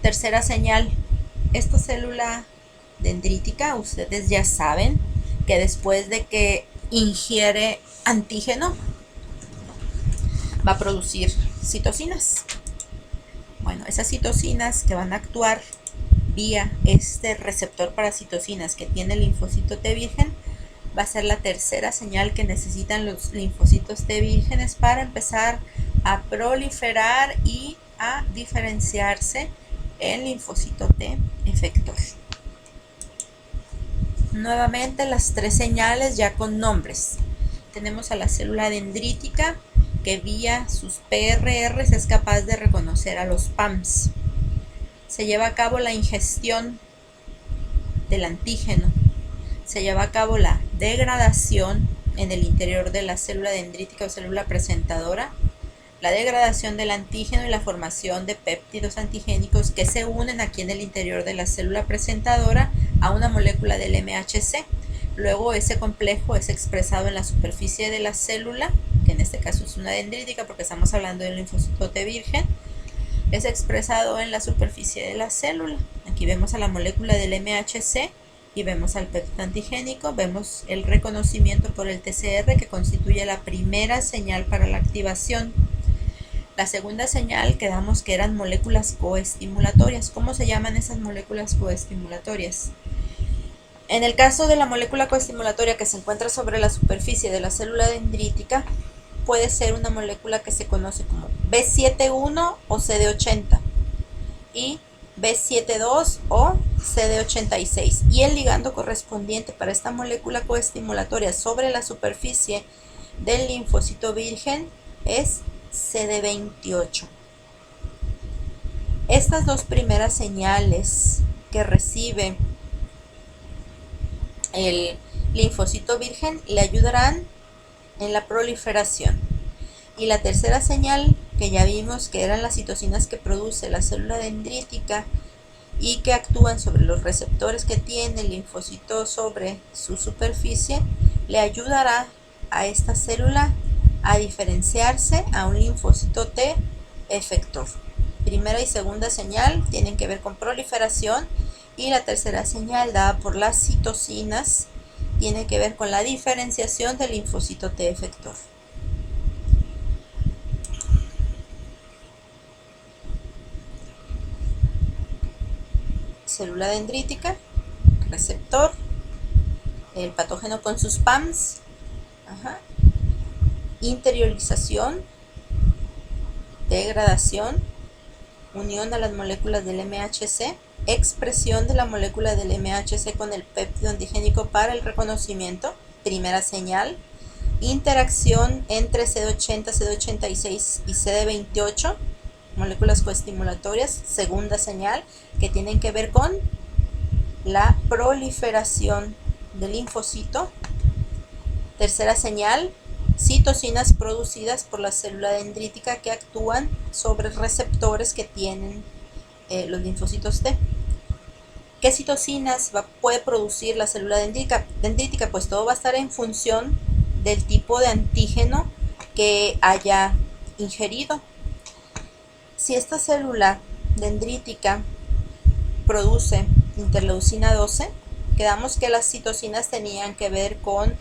Tercera señal, esta célula dendrítica, ustedes ya saben que después de que ingiere antígeno va a producir citocinas. Bueno, esas citocinas que van a actuar vía este receptor para citocinas que tiene el linfocito T virgen va a ser la tercera señal que necesitan los linfocitos T vírgenes para empezar a proliferar y a diferenciarse el linfocito T efector. Nuevamente las tres señales ya con nombres. Tenemos a la célula dendrítica que vía sus PRRs es capaz de reconocer a los PAMs. Se lleva a cabo la ingestión del antígeno. Se lleva a cabo la degradación en el interior de la célula dendrítica o célula presentadora, la degradación del antígeno y la formación de péptidos antigénicos que se unen aquí en el interior de la célula presentadora a una molécula del MHC. Luego ese complejo es expresado en la superficie de la célula, que en este caso es una dendrítica porque estamos hablando del linfocito T virgen, es expresado en la superficie de la célula. Aquí vemos a la molécula del MHC y vemos al péptido antigénico, vemos el reconocimiento por el TCR que constituye la primera señal para la activación. La segunda señal quedamos que eran moléculas coestimulatorias. ¿Cómo se llaman esas moléculas coestimulatorias? En el caso de la molécula coestimulatoria que se encuentra sobre la superficie de la célula dendrítica, puede ser una molécula que se conoce como B71 o CD80 y B72 o CD86. Y el ligando correspondiente para esta molécula coestimulatoria sobre la superficie del linfocito virgen es CD28. Estas dos primeras señales que recibe el linfocito virgen le ayudarán en la proliferación. Y la tercera señal que ya vimos que eran las citocinas que produce la célula dendrítica y que actúan sobre los receptores que tiene el linfocito sobre su superficie, le ayudará a esta célula a diferenciarse a un linfocito T efector. Primera y segunda señal tienen que ver con proliferación y la tercera señal dada por las citocinas tiene que ver con la diferenciación del linfocito T efector. Célula dendrítica, receptor, el patógeno con sus PAMs, interiorización, degradación, unión a las moléculas del MHC, expresión de la molécula del MHC con el péptido antigénico para el reconocimiento, primera señal, interacción entre CD80, CD86 y CD28, moléculas coestimulatorias, segunda señal, que tienen que ver con la proliferación del linfocito. Tercera señal, citocinas producidas por la célula dendrítica que actúan sobre receptores que tienen los linfocitos T. ¿Qué citocinas puede producir la célula dendrítica? Pues todo va a estar en función del tipo de antígeno que haya ingerido. Si esta célula dendrítica produce interleucina 12, quedamos que las citocinas tenían que ver con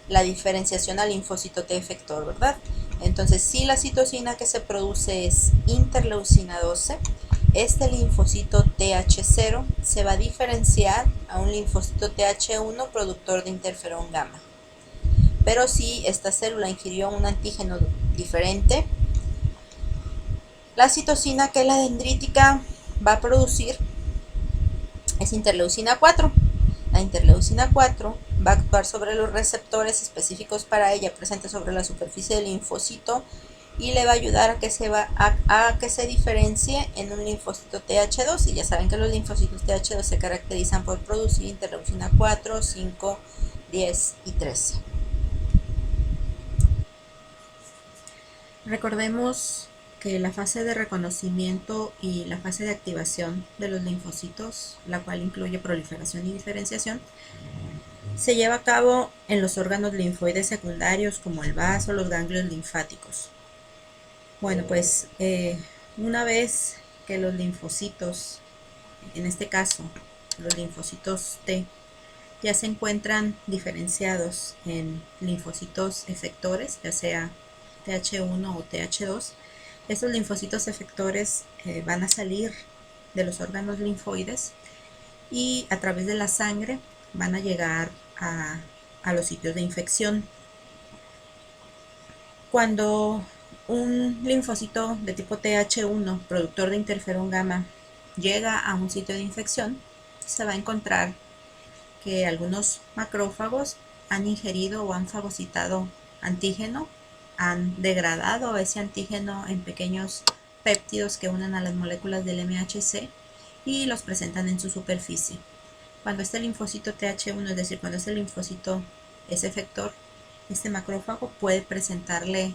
la diferenciación al linfocito T efector, ¿verdad? Entonces, si la citocina que se produce es interleucina 12, este linfocito TH0 se va a diferenciar a un linfocito TH1 productor de interferón gamma. Pero si esta célula ingirió un antígeno diferente, la citocina que la dendrítica va a producir es interleucina 4. La interleucina 4 va a actuar sobre los receptores específicos para ella presentes sobre la superficie del linfocito y le va a ayudar a que se diferencie en un linfocito Th2. Y ya saben que los linfocitos Th2 se caracterizan por producir interleucina 4, 5, 10 y 13. Recordemos que la fase de reconocimiento y la fase de activación de los linfocitos, la cual incluye proliferación y diferenciación, se lleva a cabo en los órganos linfoides secundarios como el vaso o los ganglios linfáticos. Bueno, pues una vez que los linfocitos, en este caso los linfocitos T, ya se encuentran diferenciados en linfocitos efectores, ya sea Th1 o Th2, estos linfocitos efectores van a salir de los órganos linfoides y a través de la sangre van a llegar a los sitios de infección. Cuando un linfocito de tipo Th1, productor de interferón gamma, llega a un sitio de infección, se va a encontrar que algunos macrófagos han ingerido o han fagocitado antígeno, han degradado ese antígeno en pequeños péptidos que unen a las moléculas del MHC y los presentan en su superficie. Cuando este linfocito Th1, es decir, cuando este linfocito es efector, este macrófago puede presentarle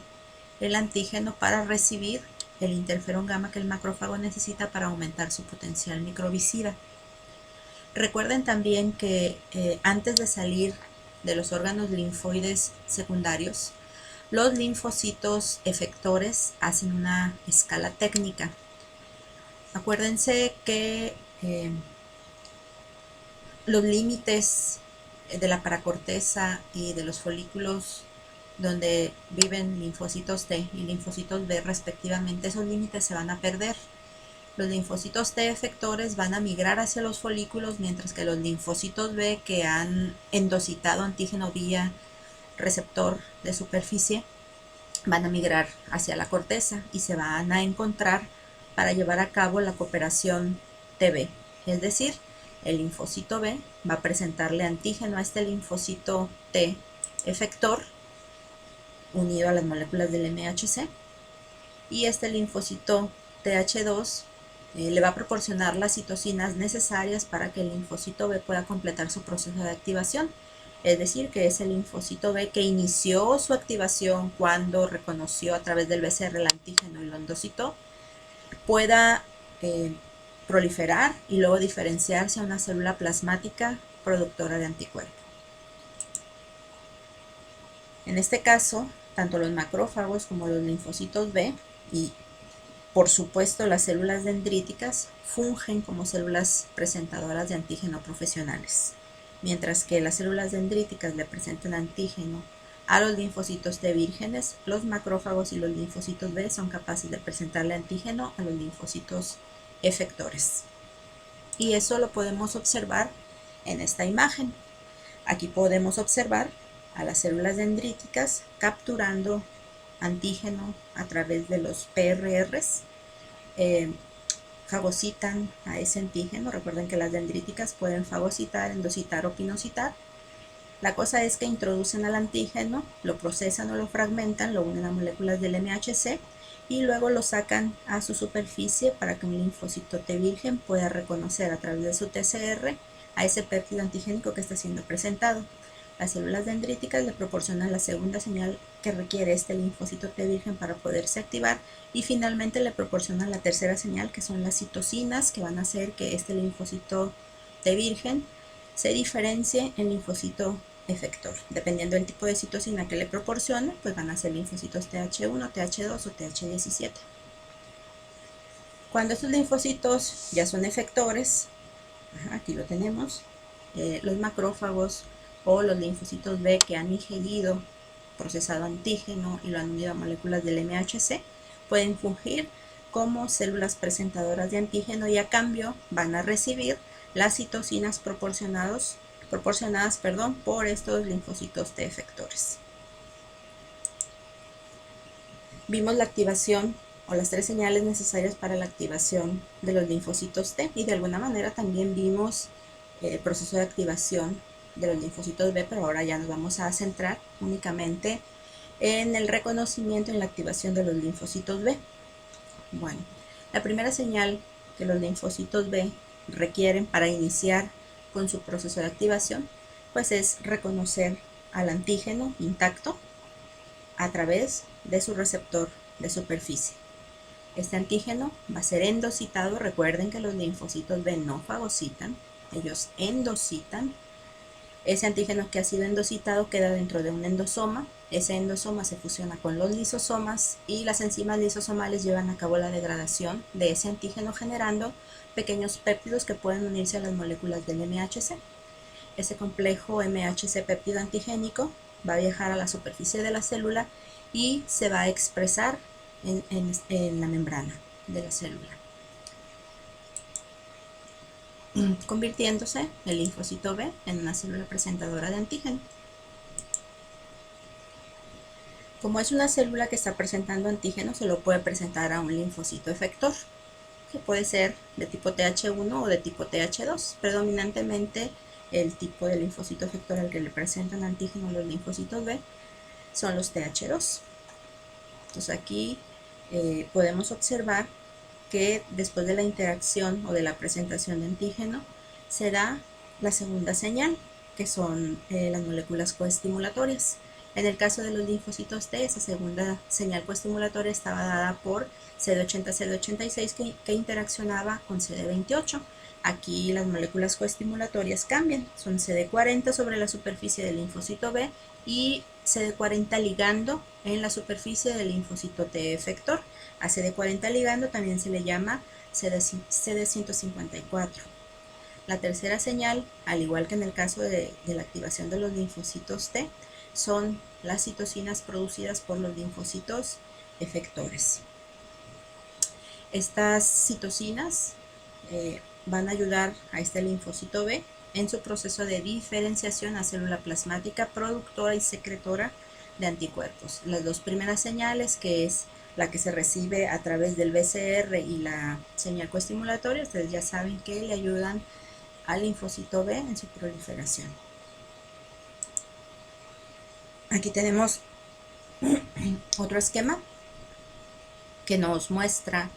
el antígeno para recibir el interferón gamma que el macrófago necesita para aumentar su potencial microbicida. Recuerden también que antes de salir de los órganos linfoides secundarios, los linfocitos efectores hacen una escala técnica. Acuérdense que los límites de la paracorteza y de los folículos donde viven linfocitos T y linfocitos B respectivamente, esos límites se van a perder. Los linfocitos T efectores van a migrar hacia los folículos, mientras que los linfocitos B que han endocitado antígeno vía receptor de superficie van a migrar hacia la corteza y se van a encontrar para llevar a cabo la cooperación TB. Es decir, el linfocito B va a presentarle antígeno a este linfocito T efector unido a las moléculas del MHC, y este linfocito Th2 le va a proporcionar las citocinas necesarias para que el linfocito B pueda completar su proceso de activación. Es decir, que es el linfocito B que inició su activación cuando reconoció a través del BCR el antígeno y lo endocitó, pueda proliferar y luego diferenciarse a una célula plasmática productora de anticuerpo. En este caso, tanto los macrófagos como los linfocitos B y por supuesto las células dendríticas fungen como células presentadoras de antígeno profesionales. Mientras que las células dendríticas le presentan antígeno a los linfocitos T vírgenes, los macrófagos y los linfocitos B son capaces de presentarle antígeno a los linfocitos efectores. Y eso lo podemos observar en esta imagen. Aquí podemos observar a las células dendríticas capturando antígeno a través de los PRRs. Fagocitan a ese antígeno. Recuerden que las dendríticas pueden fagocitar, endocitar o pinocitar. La cosa es que introducen al antígeno, lo procesan o lo fragmentan, lo unen a moléculas del MHC y luego lo sacan a su superficie para que un linfocito T virgen pueda reconocer a través de su TCR a ese péptido antigénico que está siendo presentado. Las células dendríticas le proporcionan la segunda señal que requiere este linfocito T virgen para poderse activar y finalmente le proporcionan la tercera señal, que son las citocinas, que van a hacer que este linfocito T virgen se diferencie en linfocito efector. Dependiendo del tipo de citocina que le proporcione, pues van a ser linfocitos Th1, Th2 o Th17. Cuando estos linfocitos ya son efectores, aquí lo tenemos, los macrófagos o los linfocitos B que han ingerido, procesado antígeno y lo han unido a moléculas del MHC, pueden fungir como células presentadoras de antígeno y a cambio van a recibir las citocinas proporcionadas por estos linfocitos T efectores. Vimos la activación o las tres señales necesarias para la activación de los linfocitos T y de alguna manera también vimos el proceso de activación de los linfocitos B, pero ahora ya nos vamos a centrar únicamente en el reconocimiento y en la activación de los linfocitos B. Bueno, la primera señal que los linfocitos B requieren para iniciar con su proceso de activación, pues es reconocer al antígeno intacto a través de su receptor de superficie. Este antígeno va a ser endocitado. Recuerden que los linfocitos B no fagocitan, ellos endocitan. Ese antígeno que ha sido endocitado queda dentro de un endosoma. Ese endosoma se fusiona con los lisosomas y las enzimas lisosomales llevan a cabo la degradación de ese antígeno, generando pequeños péptidos que pueden unirse a las moléculas del MHC. Ese complejo MHC péptido antigénico va a viajar a la superficie de la célula y se va a expresar en la membrana de la célula, convirtiéndose el linfocito B en una célula presentadora de antígeno. Como es una célula que está presentando antígeno, se lo puede presentar a un linfocito efector, que puede ser de tipo Th1 o de tipo Th2. Predominantemente el tipo de linfocito efector al que le presentan antígeno los linfocitos B son los Th2. Entonces aquí podemos observar que después de la interacción o de la presentación de antígeno se da la segunda señal, que son las moléculas coestimulatorias. En el caso de los linfocitos T, esa segunda señal coestimulatoria estaba dada por CD80-CD86 que interaccionaba con CD28. Aquí las moléculas coestimulatorias cambian, son CD40 sobre la superficie del linfocito B y CD40 ligando en la superficie del linfocito T efector. A CD40 ligando también se le llama CD154. La tercera señal, al igual que en el caso de la activación de los linfocitos T, son las citocinas producidas por los linfocitos efectores. Estas citocinas van a ayudar a este linfocito B en su proceso de diferenciación a célula plasmática productora y secretora de anticuerpos. Las dos primeras señales, que es la que se recibe a través del BCR y la señal coestimulatoria, ustedes ya saben que le ayudan al linfocito B en su proliferación. Aquí tenemos otro esquema que nos muestra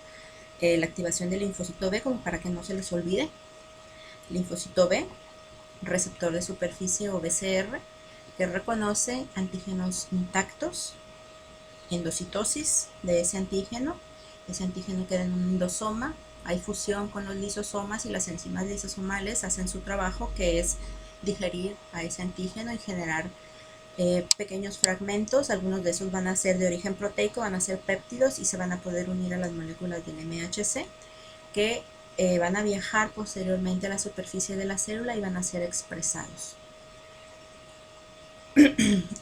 la activación del linfocito B, como para que no se les olvide. Linfocito B, receptor de superficie o BCR, que reconoce antígenos intactos, endocitosis de ese antígeno queda en un endosoma, hay fusión con los lisosomas y las enzimas lisosomales hacen su trabajo, que es digerir a ese antígeno y generar pequeños fragmentos. Algunos de esos van a ser de origen proteico, van a ser péptidos y se van a poder unir a las moléculas del MHC, que van a viajar posteriormente a la superficie de la célula y van a ser expresados.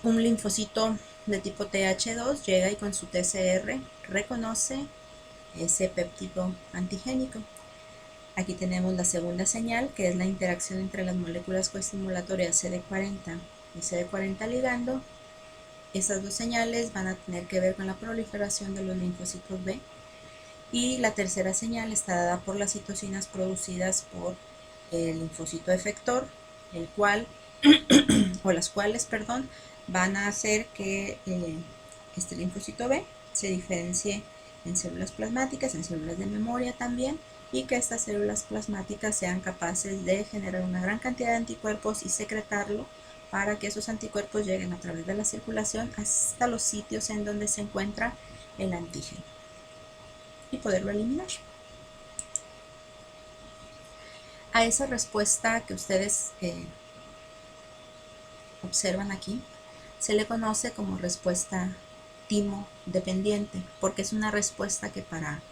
Un linfocito de tipo Th2 llega y con su TCR reconoce ese péptido antigénico. Aquí tenemos la segunda señal, que es la interacción entre las moléculas coestimulatorias CD40 y CD40 ligando. Estas dos señales van a tener que ver con la proliferación de los linfocitos B. Y la tercera señal está dada por las citocinas producidas por el linfocito efector, el cual o las cuales, perdón, van a hacer que este linfocito B se diferencie en células plasmáticas, en células de memoria también, y que estas células plasmáticas sean capaces de generar una gran cantidad de anticuerpos y secretarlo para que esos anticuerpos lleguen a través de la circulación hasta los sitios en donde se encuentra el antígeno y poderlo eliminar. A esa respuesta que ustedes observan aquí se le conoce como respuesta timo dependiente, porque es una respuesta que para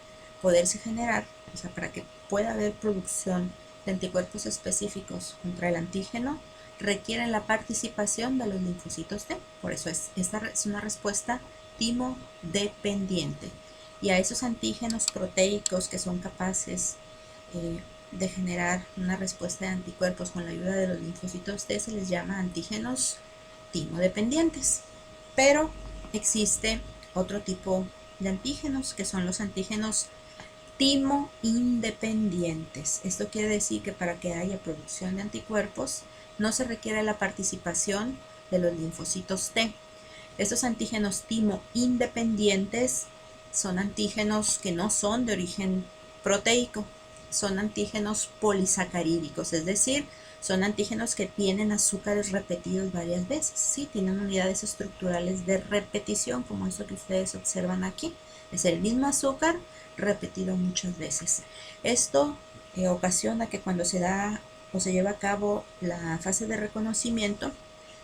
poderse generar, o sea, para que pueda haber producción de anticuerpos específicos contra el antígeno, requieren la participación de los linfocitos T. Por eso esta es una respuesta timo dependiente. Y a esos antígenos proteicos que son capaces de generar una respuesta de anticuerpos con la ayuda de los linfocitos T se les llama antígenos timo dependientes. Pero existe otro tipo de antígenos, que son los antígenos timo independientes. Esto quiere decir que para que haya producción de anticuerpos no se requiere la participación de los linfocitos T. Estos antígenos timo independientes son antígenos que no son de origen proteico, son antígenos polisacarídicos, es decir, son antígenos que tienen azúcares repetidos varias veces, ¿sí? Tienen unidades estructurales de repetición, como eso que ustedes observan aquí. Es el mismo azúcar repetido muchas veces. Esto ocasiona que cuando se da o se lleva a cabo la fase de reconocimiento,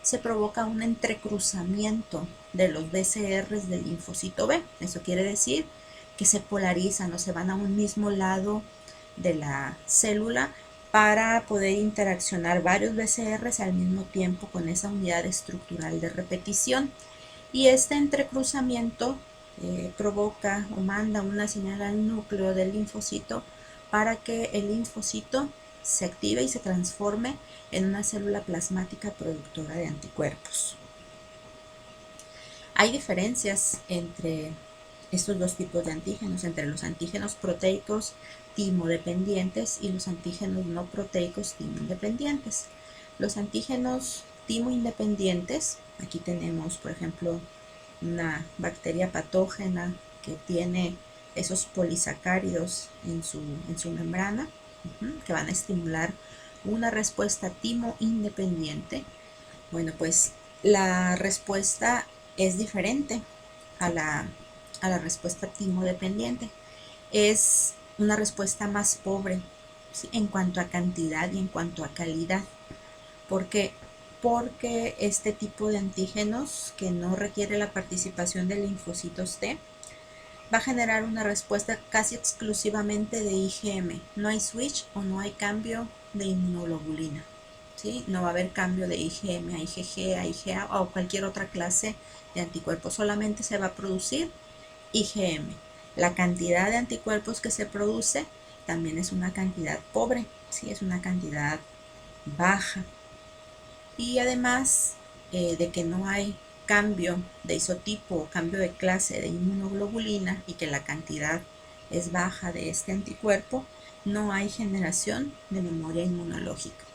se provoca un entrecruzamiento de los BCRs del linfocito B. Eso quiere decir que se polarizan o se van a un mismo lado de la célula para poder interaccionar varios BCRs al mismo tiempo con esa unidad estructural de repetición. Y este entrecruzamiento provoca o manda una señal al núcleo del linfocito para que el linfocito se active y se transforme en una célula plasmática productora de anticuerpos. Hay diferencias entre estos dos tipos de antígenos, entre los antígenos proteicos timo-dependientes y los antígenos no proteicos timo-independientes. Los antígenos timo-independientes, aquí tenemos por ejemplo una bacteria patógena que tiene esos polisacáridos en su membrana, que van a estimular una respuesta timo independiente. Bueno, pues la respuesta es diferente a la respuesta timo dependiente. Es una respuesta más pobre, ¿sí?, en cuanto a cantidad y en cuanto a calidad. ¿Por qué? Porque este tipo de antígenos, que no requiere la participación de linfocitos T, va a generar una respuesta casi exclusivamente de IgM. No hay switch o no hay cambio de inmunoglobulina, ¿sí? No va a haber cambio de IgM a IgG, a IgA o cualquier otra clase de anticuerpos. Solamente se va a producir IgM. La cantidad de anticuerpos que se produce también es una cantidad pobre, ¿sí? Es una cantidad baja. Y además de que no hay cambio de isotipo o cambio de clase de inmunoglobulina y que la cantidad es baja de este anticuerpo, no hay generación de memoria inmunológica.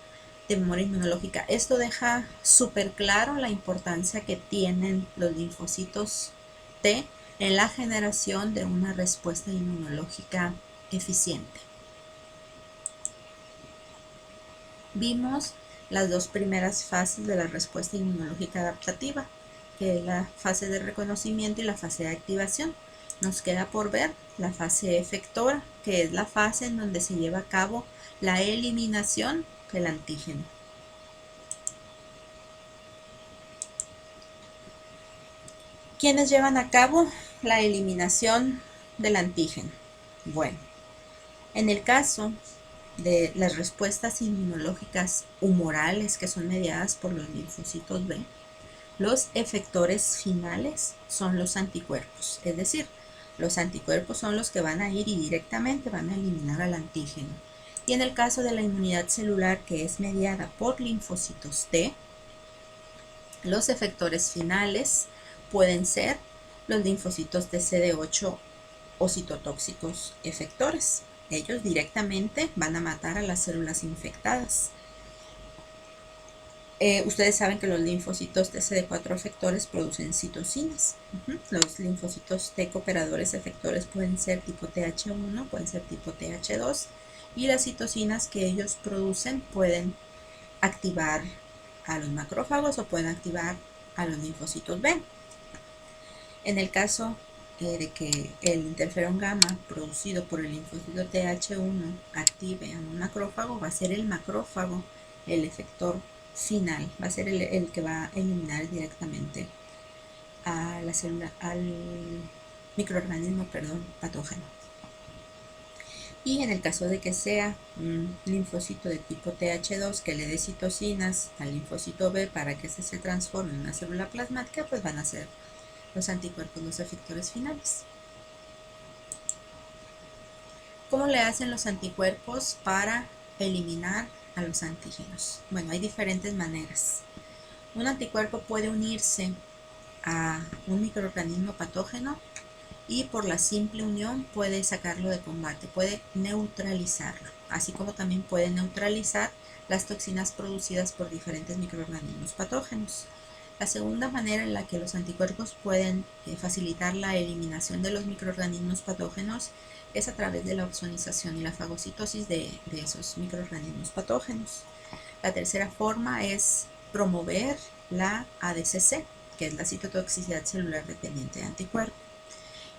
Esto deja súper claro la importancia que tienen los linfocitos T en la generación de una respuesta inmunológica eficiente. Vimos las dos primeras fases de la respuesta inmunológica adaptativa, que es la fase de reconocimiento y la fase de activación. Nos queda por ver la fase efectora, que es la fase en donde se lleva a cabo la eliminación del antígeno. ¿Quiénes llevan a cabo la eliminación del antígeno? Bueno, en el caso de las respuestas inmunológicas humorales, que son mediadas por los linfocitos B, los efectores finales son los anticuerpos, es decir, los anticuerpos son los que van a ir y directamente van a eliminar al antígeno. Y en el caso de la inmunidad celular, que es mediada por linfocitos T, los efectores finales pueden ser los linfocitos de CD8 o citotóxicos efectores. Ellos directamente van a matar a las células infectadas. Ustedes saben que los linfocitos de CD4 efectores producen citocinas. Los linfocitos T cooperadores efectores pueden ser tipo TH1, pueden ser tipo TH2, y las citocinas que ellos producen pueden activar a los macrófagos o pueden activar a los linfocitos B. En el caso de que el interferón gamma producido por el linfocito TH1 active a un macrófago, va a ser el macrófago el efector final, va a ser el que va a eliminar directamente a la célula, al microorganismo, patógeno. Y en el caso de que sea un linfocito de tipo TH2 que le dé citocinas al linfocito B para que se transforme en una célula plasmática, pues van a ser los anticuerpos los efectores finales. ¿Cómo le hacen los anticuerpos para eliminar a los antígenos? Bueno, hay diferentes maneras. Un anticuerpo puede unirse a un microorganismo patógeno y por la simple unión puede sacarlo de combate, puede neutralizarlo. así como también puede neutralizar las toxinas producidas por diferentes microorganismos patógenos. La segunda manera en la que los anticuerpos pueden facilitar la eliminación de los microorganismos patógenos es a través de la opsonización y la fagocitosis de esos microorganismos patógenos. La tercera forma es promover la ADCC, que es la citotoxicidad celular dependiente de anticuerpo.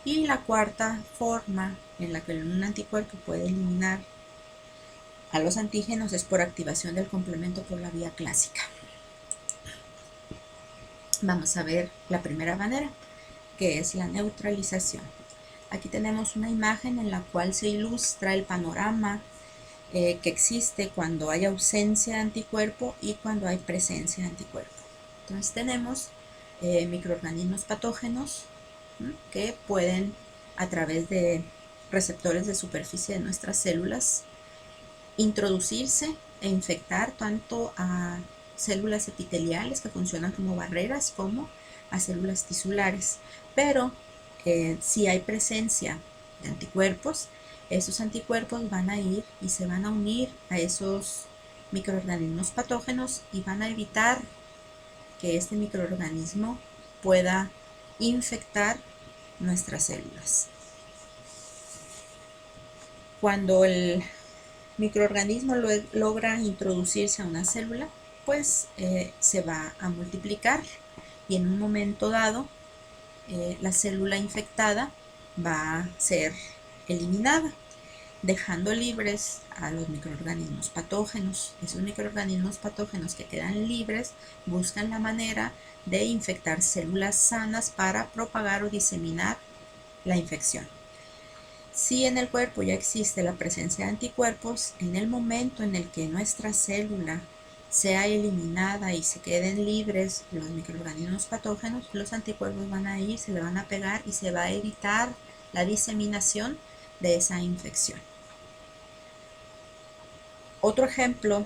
Y la cuarta forma en la que un anticuerpo puede eliminar a los antígenos es por activación del complemento por la vía clásica. Vamos a ver la primera manera, que es la neutralización. Aquí tenemos una imagen en la cual se ilustra el panorama que existe cuando hay ausencia de anticuerpo y cuando hay presencia de anticuerpo. Entonces tenemos microorganismos patógenos que pueden, a través de receptores de superficie de nuestras células, introducirse e infectar tanto a células epiteliales que funcionan como barreras como a células tisulares. Pero si hay presencia de anticuerpos, esos anticuerpos van a ir y se van a unir a esos microorganismos patógenos y van a evitar que este microorganismo pueda infectar nuestras células. Cuando el microorganismo logra introducirse a una célula, pues se va a multiplicar y en un momento dado la célula infectada va a ser eliminada, dejando libres a los microorganismos patógenos. Esos microorganismos patógenos que quedan libres buscan la manera de infectar células sanas para propagar o diseminar la infección. Si en el cuerpo ya existe la presencia de anticuerpos, en el momento en el que nuestra célula sea eliminada y se queden libres los microorganismos patógenos, los anticuerpos van a ir, se le van a pegar y se va a evitar la diseminación de esa infección. Otro ejemplo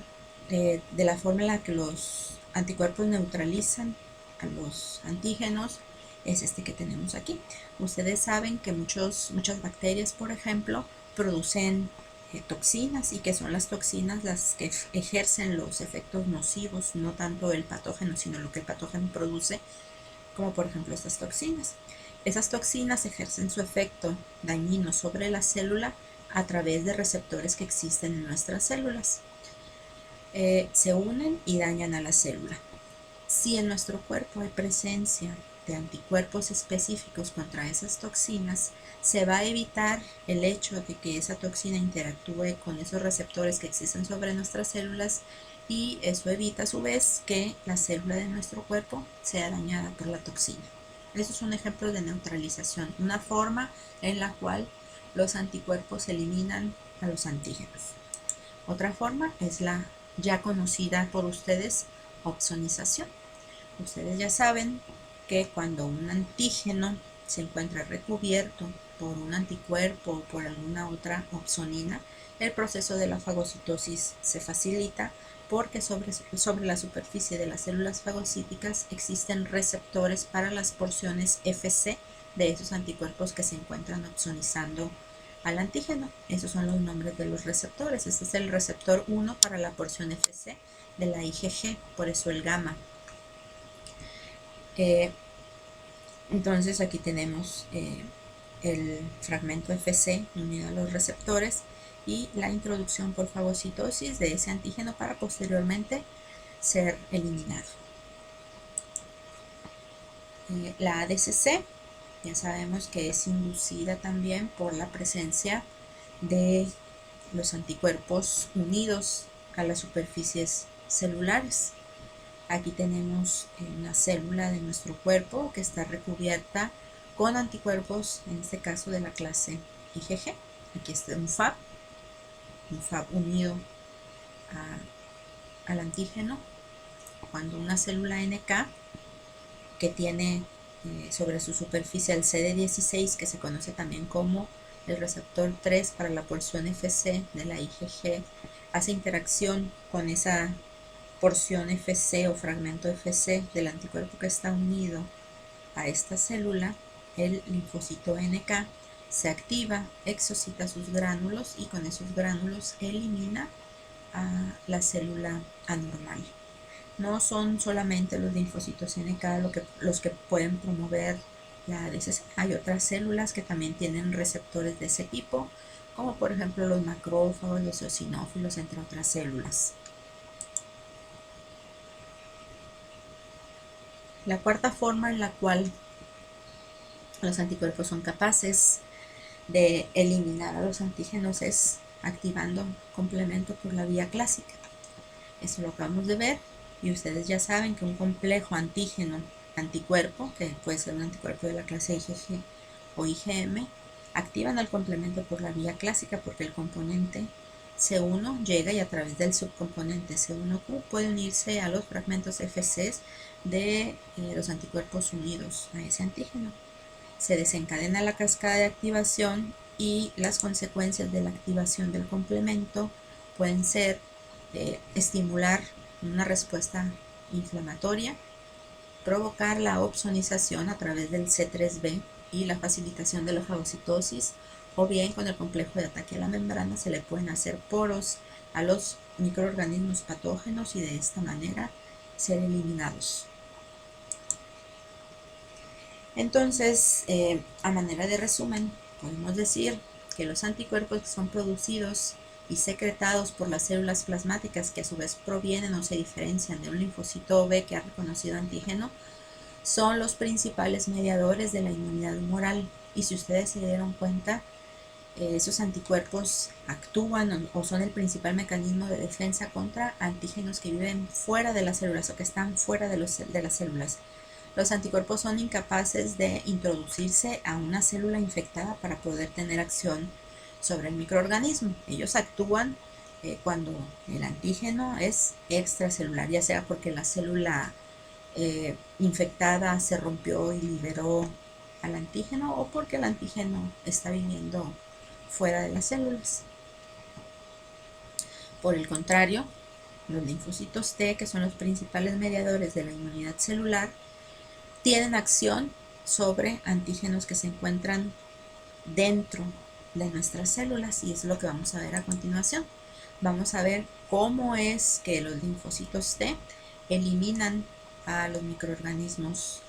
de la forma en la que los anticuerpos neutralizan a los antígenos es este que tenemos aquí. Ustedes saben que muchas bacterias, por ejemplo, producen toxinas, y que son las toxinas las que ejercen los efectos nocivos, no tanto el patógeno, sino lo que el patógeno produce, como por ejemplo estas toxinas. Esas toxinas ejercen su efecto dañino sobre la célula a través de receptores que existen en nuestras células. Se unen y dañan a la célula. Si en nuestro cuerpo hay presencia de anticuerpos específicos contra esas toxinas, se va a evitar el hecho de que esa toxina interactúe con esos receptores que existen sobre nuestras células, y eso evita a su vez que la célula de nuestro cuerpo sea dañada por la toxina. Eso es un ejemplo de neutralización, una forma en la cual los anticuerpos eliminan a los antígenos. Otra forma es la ya conocida por ustedes, opsonización. Ustedes ya saben que cuando un antígeno se encuentra recubierto por un anticuerpo o por alguna otra opsonina, el proceso de la fagocitosis se facilita porque sobre la superficie de las células fagocíticas existen receptores para las porciones Fc de esos anticuerpos que se encuentran opsonizando al antígeno. Esos son los nombres de los receptores. Este es el receptor 1 para la porción Fc de la IgG, por eso el gamma. Entonces aquí tenemos el fragmento Fc unido a los receptores y la introducción por fagocitosis de ese antígeno para posteriormente ser eliminado. La ADCC ya sabemos que es inducida también por la presencia de los anticuerpos unidos a las superficies celulares. Aquí tenemos una célula de nuestro cuerpo que está recubierta con anticuerpos, en este caso de la clase IgG. Aquí está un Fab unido al antígeno. Cuando una célula NK que tiene sobre su superficie el CD16, que se conoce también como el receptor 3 para la porción Fc de la IgG, hace interacción con esa porción Fc o fragmento Fc del anticuerpo que está unido a esta célula, el linfocito NK se activa, exocita sus gránulos y con esos gránulos elimina a la célula anormal. No son solamente los linfocitos NK los que pueden promover la ADCC. Hay otras células que también tienen receptores de ese tipo, como por ejemplo los macrófagos, los eosinófilos, entre otras células. La cuarta forma en la cual los anticuerpos son capaces de eliminar a los antígenos es activando complemento por la vía clásica. Eso lo acabamos de ver y ustedes ya saben que un complejo antígeno anticuerpo, que puede ser un anticuerpo de la clase IgG o IgM, activan el complemento por la vía clásica porque el componente C1 llega y a través del subcomponente C1Q puede unirse a los fragmentos FCs de los anticuerpos unidos a ese antígeno. Se desencadena la cascada de activación y las consecuencias de la activación del complemento pueden ser estimular una respuesta inflamatoria, provocar la opsonización a través del C3b y la facilitación de la fagocitosis, o bien con el complejo de ataque a la membrana se le pueden hacer poros a los microorganismos patógenos y de esta manera ser eliminados. Entonces, a manera de resumen, podemos decir que los anticuerpos que son producidos y secretados por las células plasmáticas, que a su vez provienen o se diferencian de un linfocito B que ha reconocido antígeno, son los principales mediadores de la inmunidad humoral. Y si ustedes se dieron cuenta, esos anticuerpos actúan o son el principal mecanismo de defensa contra antígenos que viven fuera de las células o que están fuera de las células. Los anticuerpos son incapaces de introducirse a una célula infectada para poder tener acción sobre el microorganismo. Ellos actúan cuando el antígeno es extracelular, ya sea porque la célula infectada se rompió y liberó al antígeno o porque el antígeno está viviendo fuera de las células. Por el contrario, los linfocitos T, que son los principales mediadores de la inmunidad celular, tienen acción sobre antígenos que se encuentran dentro de nuestras células y es lo que vamos a ver a continuación. Vamos a ver cómo es que los linfocitos T eliminan a los microorganismos,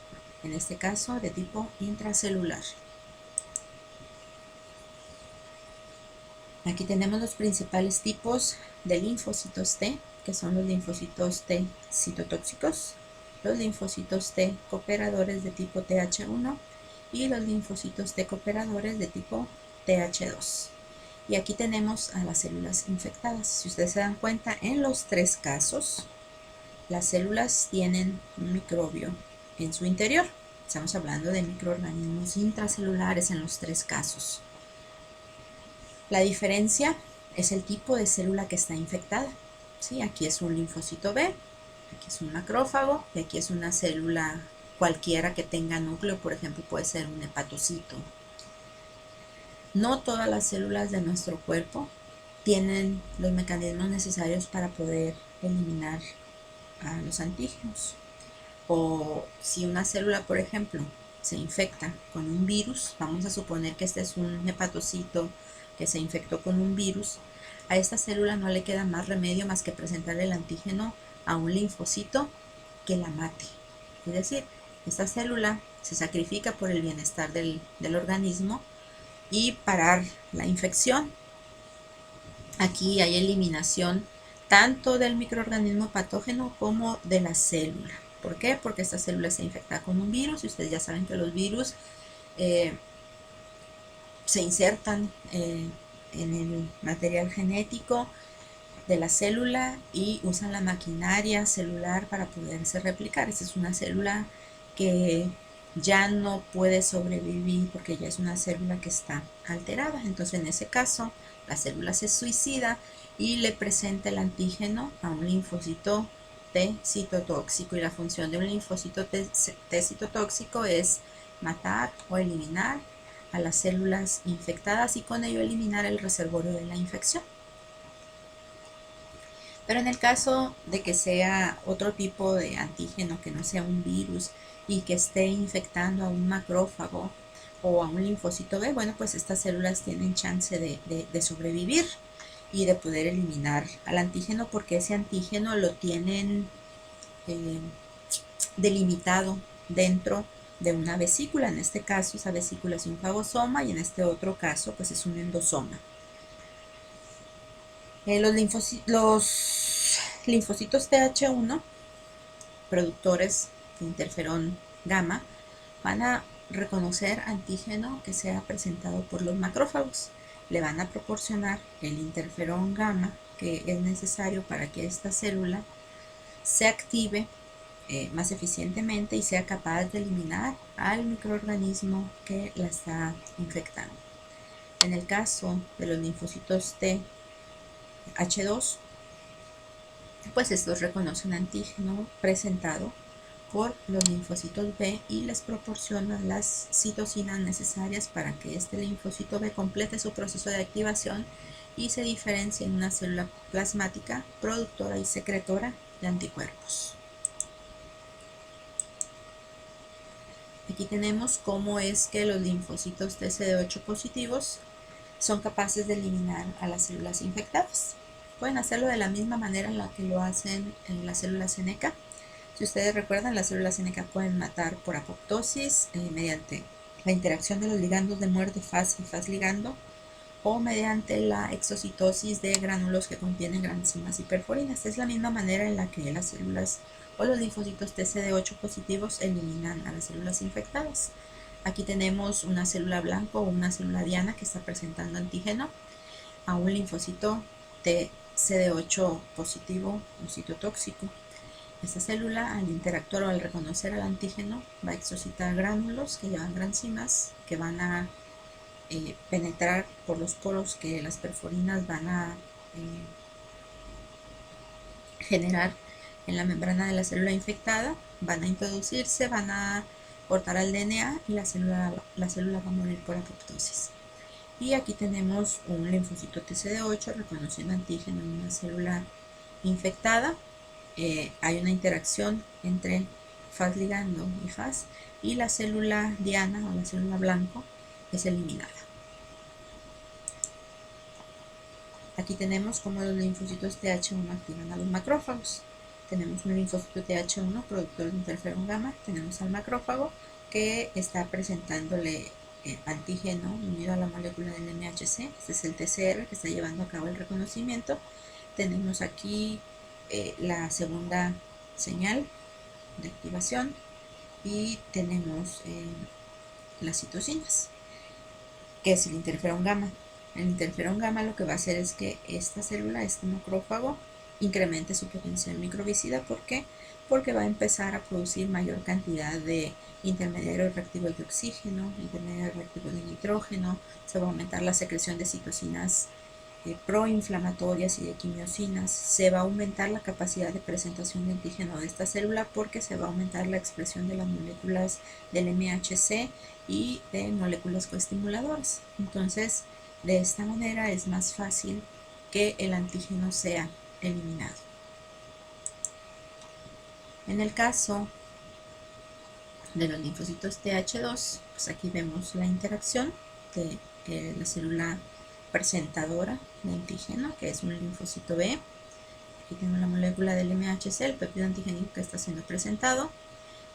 en este caso de tipo intracelular. Aquí tenemos los principales tipos de linfocitos T, que son los linfocitos T citotóxicos, los linfocitos T cooperadores de tipo Th1 y los linfocitos T cooperadores de tipo Th2. Y aquí tenemos a las células infectadas. Si ustedes se dan cuenta, en los tres casos, las células tienen un microbio en su interior. Estamos hablando de microorganismos intracelulares en los tres casos. La diferencia es el tipo de célula que está infectada. ¿Sí? Aquí es un linfocito B, aquí es un macrófago y aquí es una célula cualquiera que tenga núcleo, por ejemplo puede ser un hepatocito. No todas las células de nuestro cuerpo tienen los mecanismos necesarios para poder eliminar a los antígenos. O si una célula, por ejemplo, se infecta con un virus, vamos a suponer que este es un hepatocito que se infectó con un virus, a esta célula no le queda más remedio más que presentar el antígeno a un linfocito que la mate. Es decir, esta célula se sacrifica por el bienestar del organismo y parar la infección. Aquí hay eliminación tanto del microorganismo patógeno como de la célula. ¿Por qué? Porque esta célula está infectada con un virus y ustedes ya saben que los virus se insertan en el material genético de la célula y usan la maquinaria celular para poderse replicar. Esta es una célula que ya no puede sobrevivir porque ya es una célula que está alterada. Entonces en ese caso la célula se suicida y le presenta el antígeno a un linfocito T citotóxico, y la función de un linfocito T citotóxico es matar o eliminar a las células infectadas y con ello eliminar el reservorio de la infección. Pero en el caso de que sea otro tipo de antígeno, que no sea un virus y que esté infectando a un macrófago o a un linfocito B, bueno, pues estas células tienen chance de sobrevivir y de poder eliminar al antígeno, porque ese antígeno lo tienen delimitado dentro de una vesícula. En este caso esa vesícula es un fagosoma y en este otro caso pues es un endosoma. Los linfocitos TH1, productores de interferón gamma, van a reconocer antígeno que sea presentado por los macrófagos. Le van a proporcionar el interferón gamma que es necesario para que esta célula se active más eficientemente y sea capaz de eliminar al microorganismo que la está infectando. En el caso de los linfocitos TH2, pues estos reconocen antígeno presentado por los linfocitos B y les proporciona las citocinas necesarias para que este linfocito B complete su proceso de activación y se diferencie en una célula plasmática productora y secretora de anticuerpos. Aquí tenemos cómo es que los linfocitos TCD8 positivos son capaces de eliminar a las células infectadas. Pueden hacerlo de la misma manera en la que lo hacen en las células NK. Si ustedes recuerdan, las células NK pueden matar por apoptosis mediante la interacción de los ligandos de muerte Fas y Fas ligando, o mediante la exocitosis de gránulos que contienen granzimas y perforinas. Es la misma manera en la que las células o los linfocitos TCD8 positivos eliminan a las células infectadas. Aquí tenemos una célula blanco o una célula diana que está presentando antígeno a un linfocito TCD8 positivo, un citotóxico. Esta célula, al interactuar o al reconocer al antígeno, va a exocitar gránulos que llevan granzimas que van a penetrar por los poros que las perforinas van a generar en la membrana de la célula infectada, van a introducirse, van a cortar al DNA y la célula va a morir por apoptosis. Y aquí tenemos un linfocito TCD8 reconociendo antígeno en una célula infectada. Hay una interacción entre Fas ligando y Fas y la célula diana o la célula blanco es eliminada. Aquí tenemos cómo los linfocitos TH1 activan a los macrófagos. Tenemos un linfocito TH1 productor de interferón gamma, tenemos al macrófago que está presentándole antígeno unido a la molécula del MHC. Este es el TCR que está llevando a cabo el reconocimiento. Tenemos aquí la segunda señal de activación y tenemos las citocinas, que es el interferón gamma. El interferón gamma lo que va a hacer es que esta célula, este macrófago, incremente su potencial microbicida. ¿Por qué? Porque va a empezar a producir mayor cantidad de intermediarios reactivos de oxígeno, intermediarios reactivos de nitrógeno, se va a aumentar la secreción de citocinas proinflamatorias y de quimiosinas, se va a aumentar la capacidad de presentación de antígeno de esta célula porque se va a aumentar la expresión de las moléculas del MHC y de moléculas coestimuladoras. Entonces, de esta manera es más fácil que el antígeno sea eliminado. En el caso de los linfocitos TH2, pues aquí vemos la interacción de la célula presentadora de antígeno, que es un linfocito B. Aquí tengo la molécula del MHC, el péptido antigénico que está siendo presentado.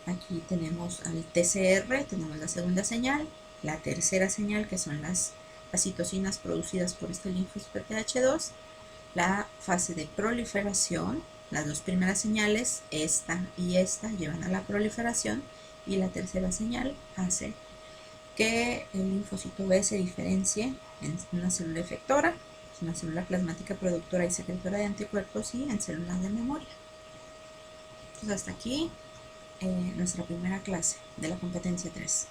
Aquí tenemos al TCR, tenemos la segunda señal, la tercera señal, que son las citocinas producidas por este linfocito TH2, la fase de proliferación. Las dos primeras señales, esta y esta, llevan a la proliferación, y la tercera señal hace que el linfocito B se diferencie en una célula efectora, una célula plasmática productora y secretora de anticuerpos, y en células de memoria. Entonces hasta aquí nuestra primera clase de la competencia 3.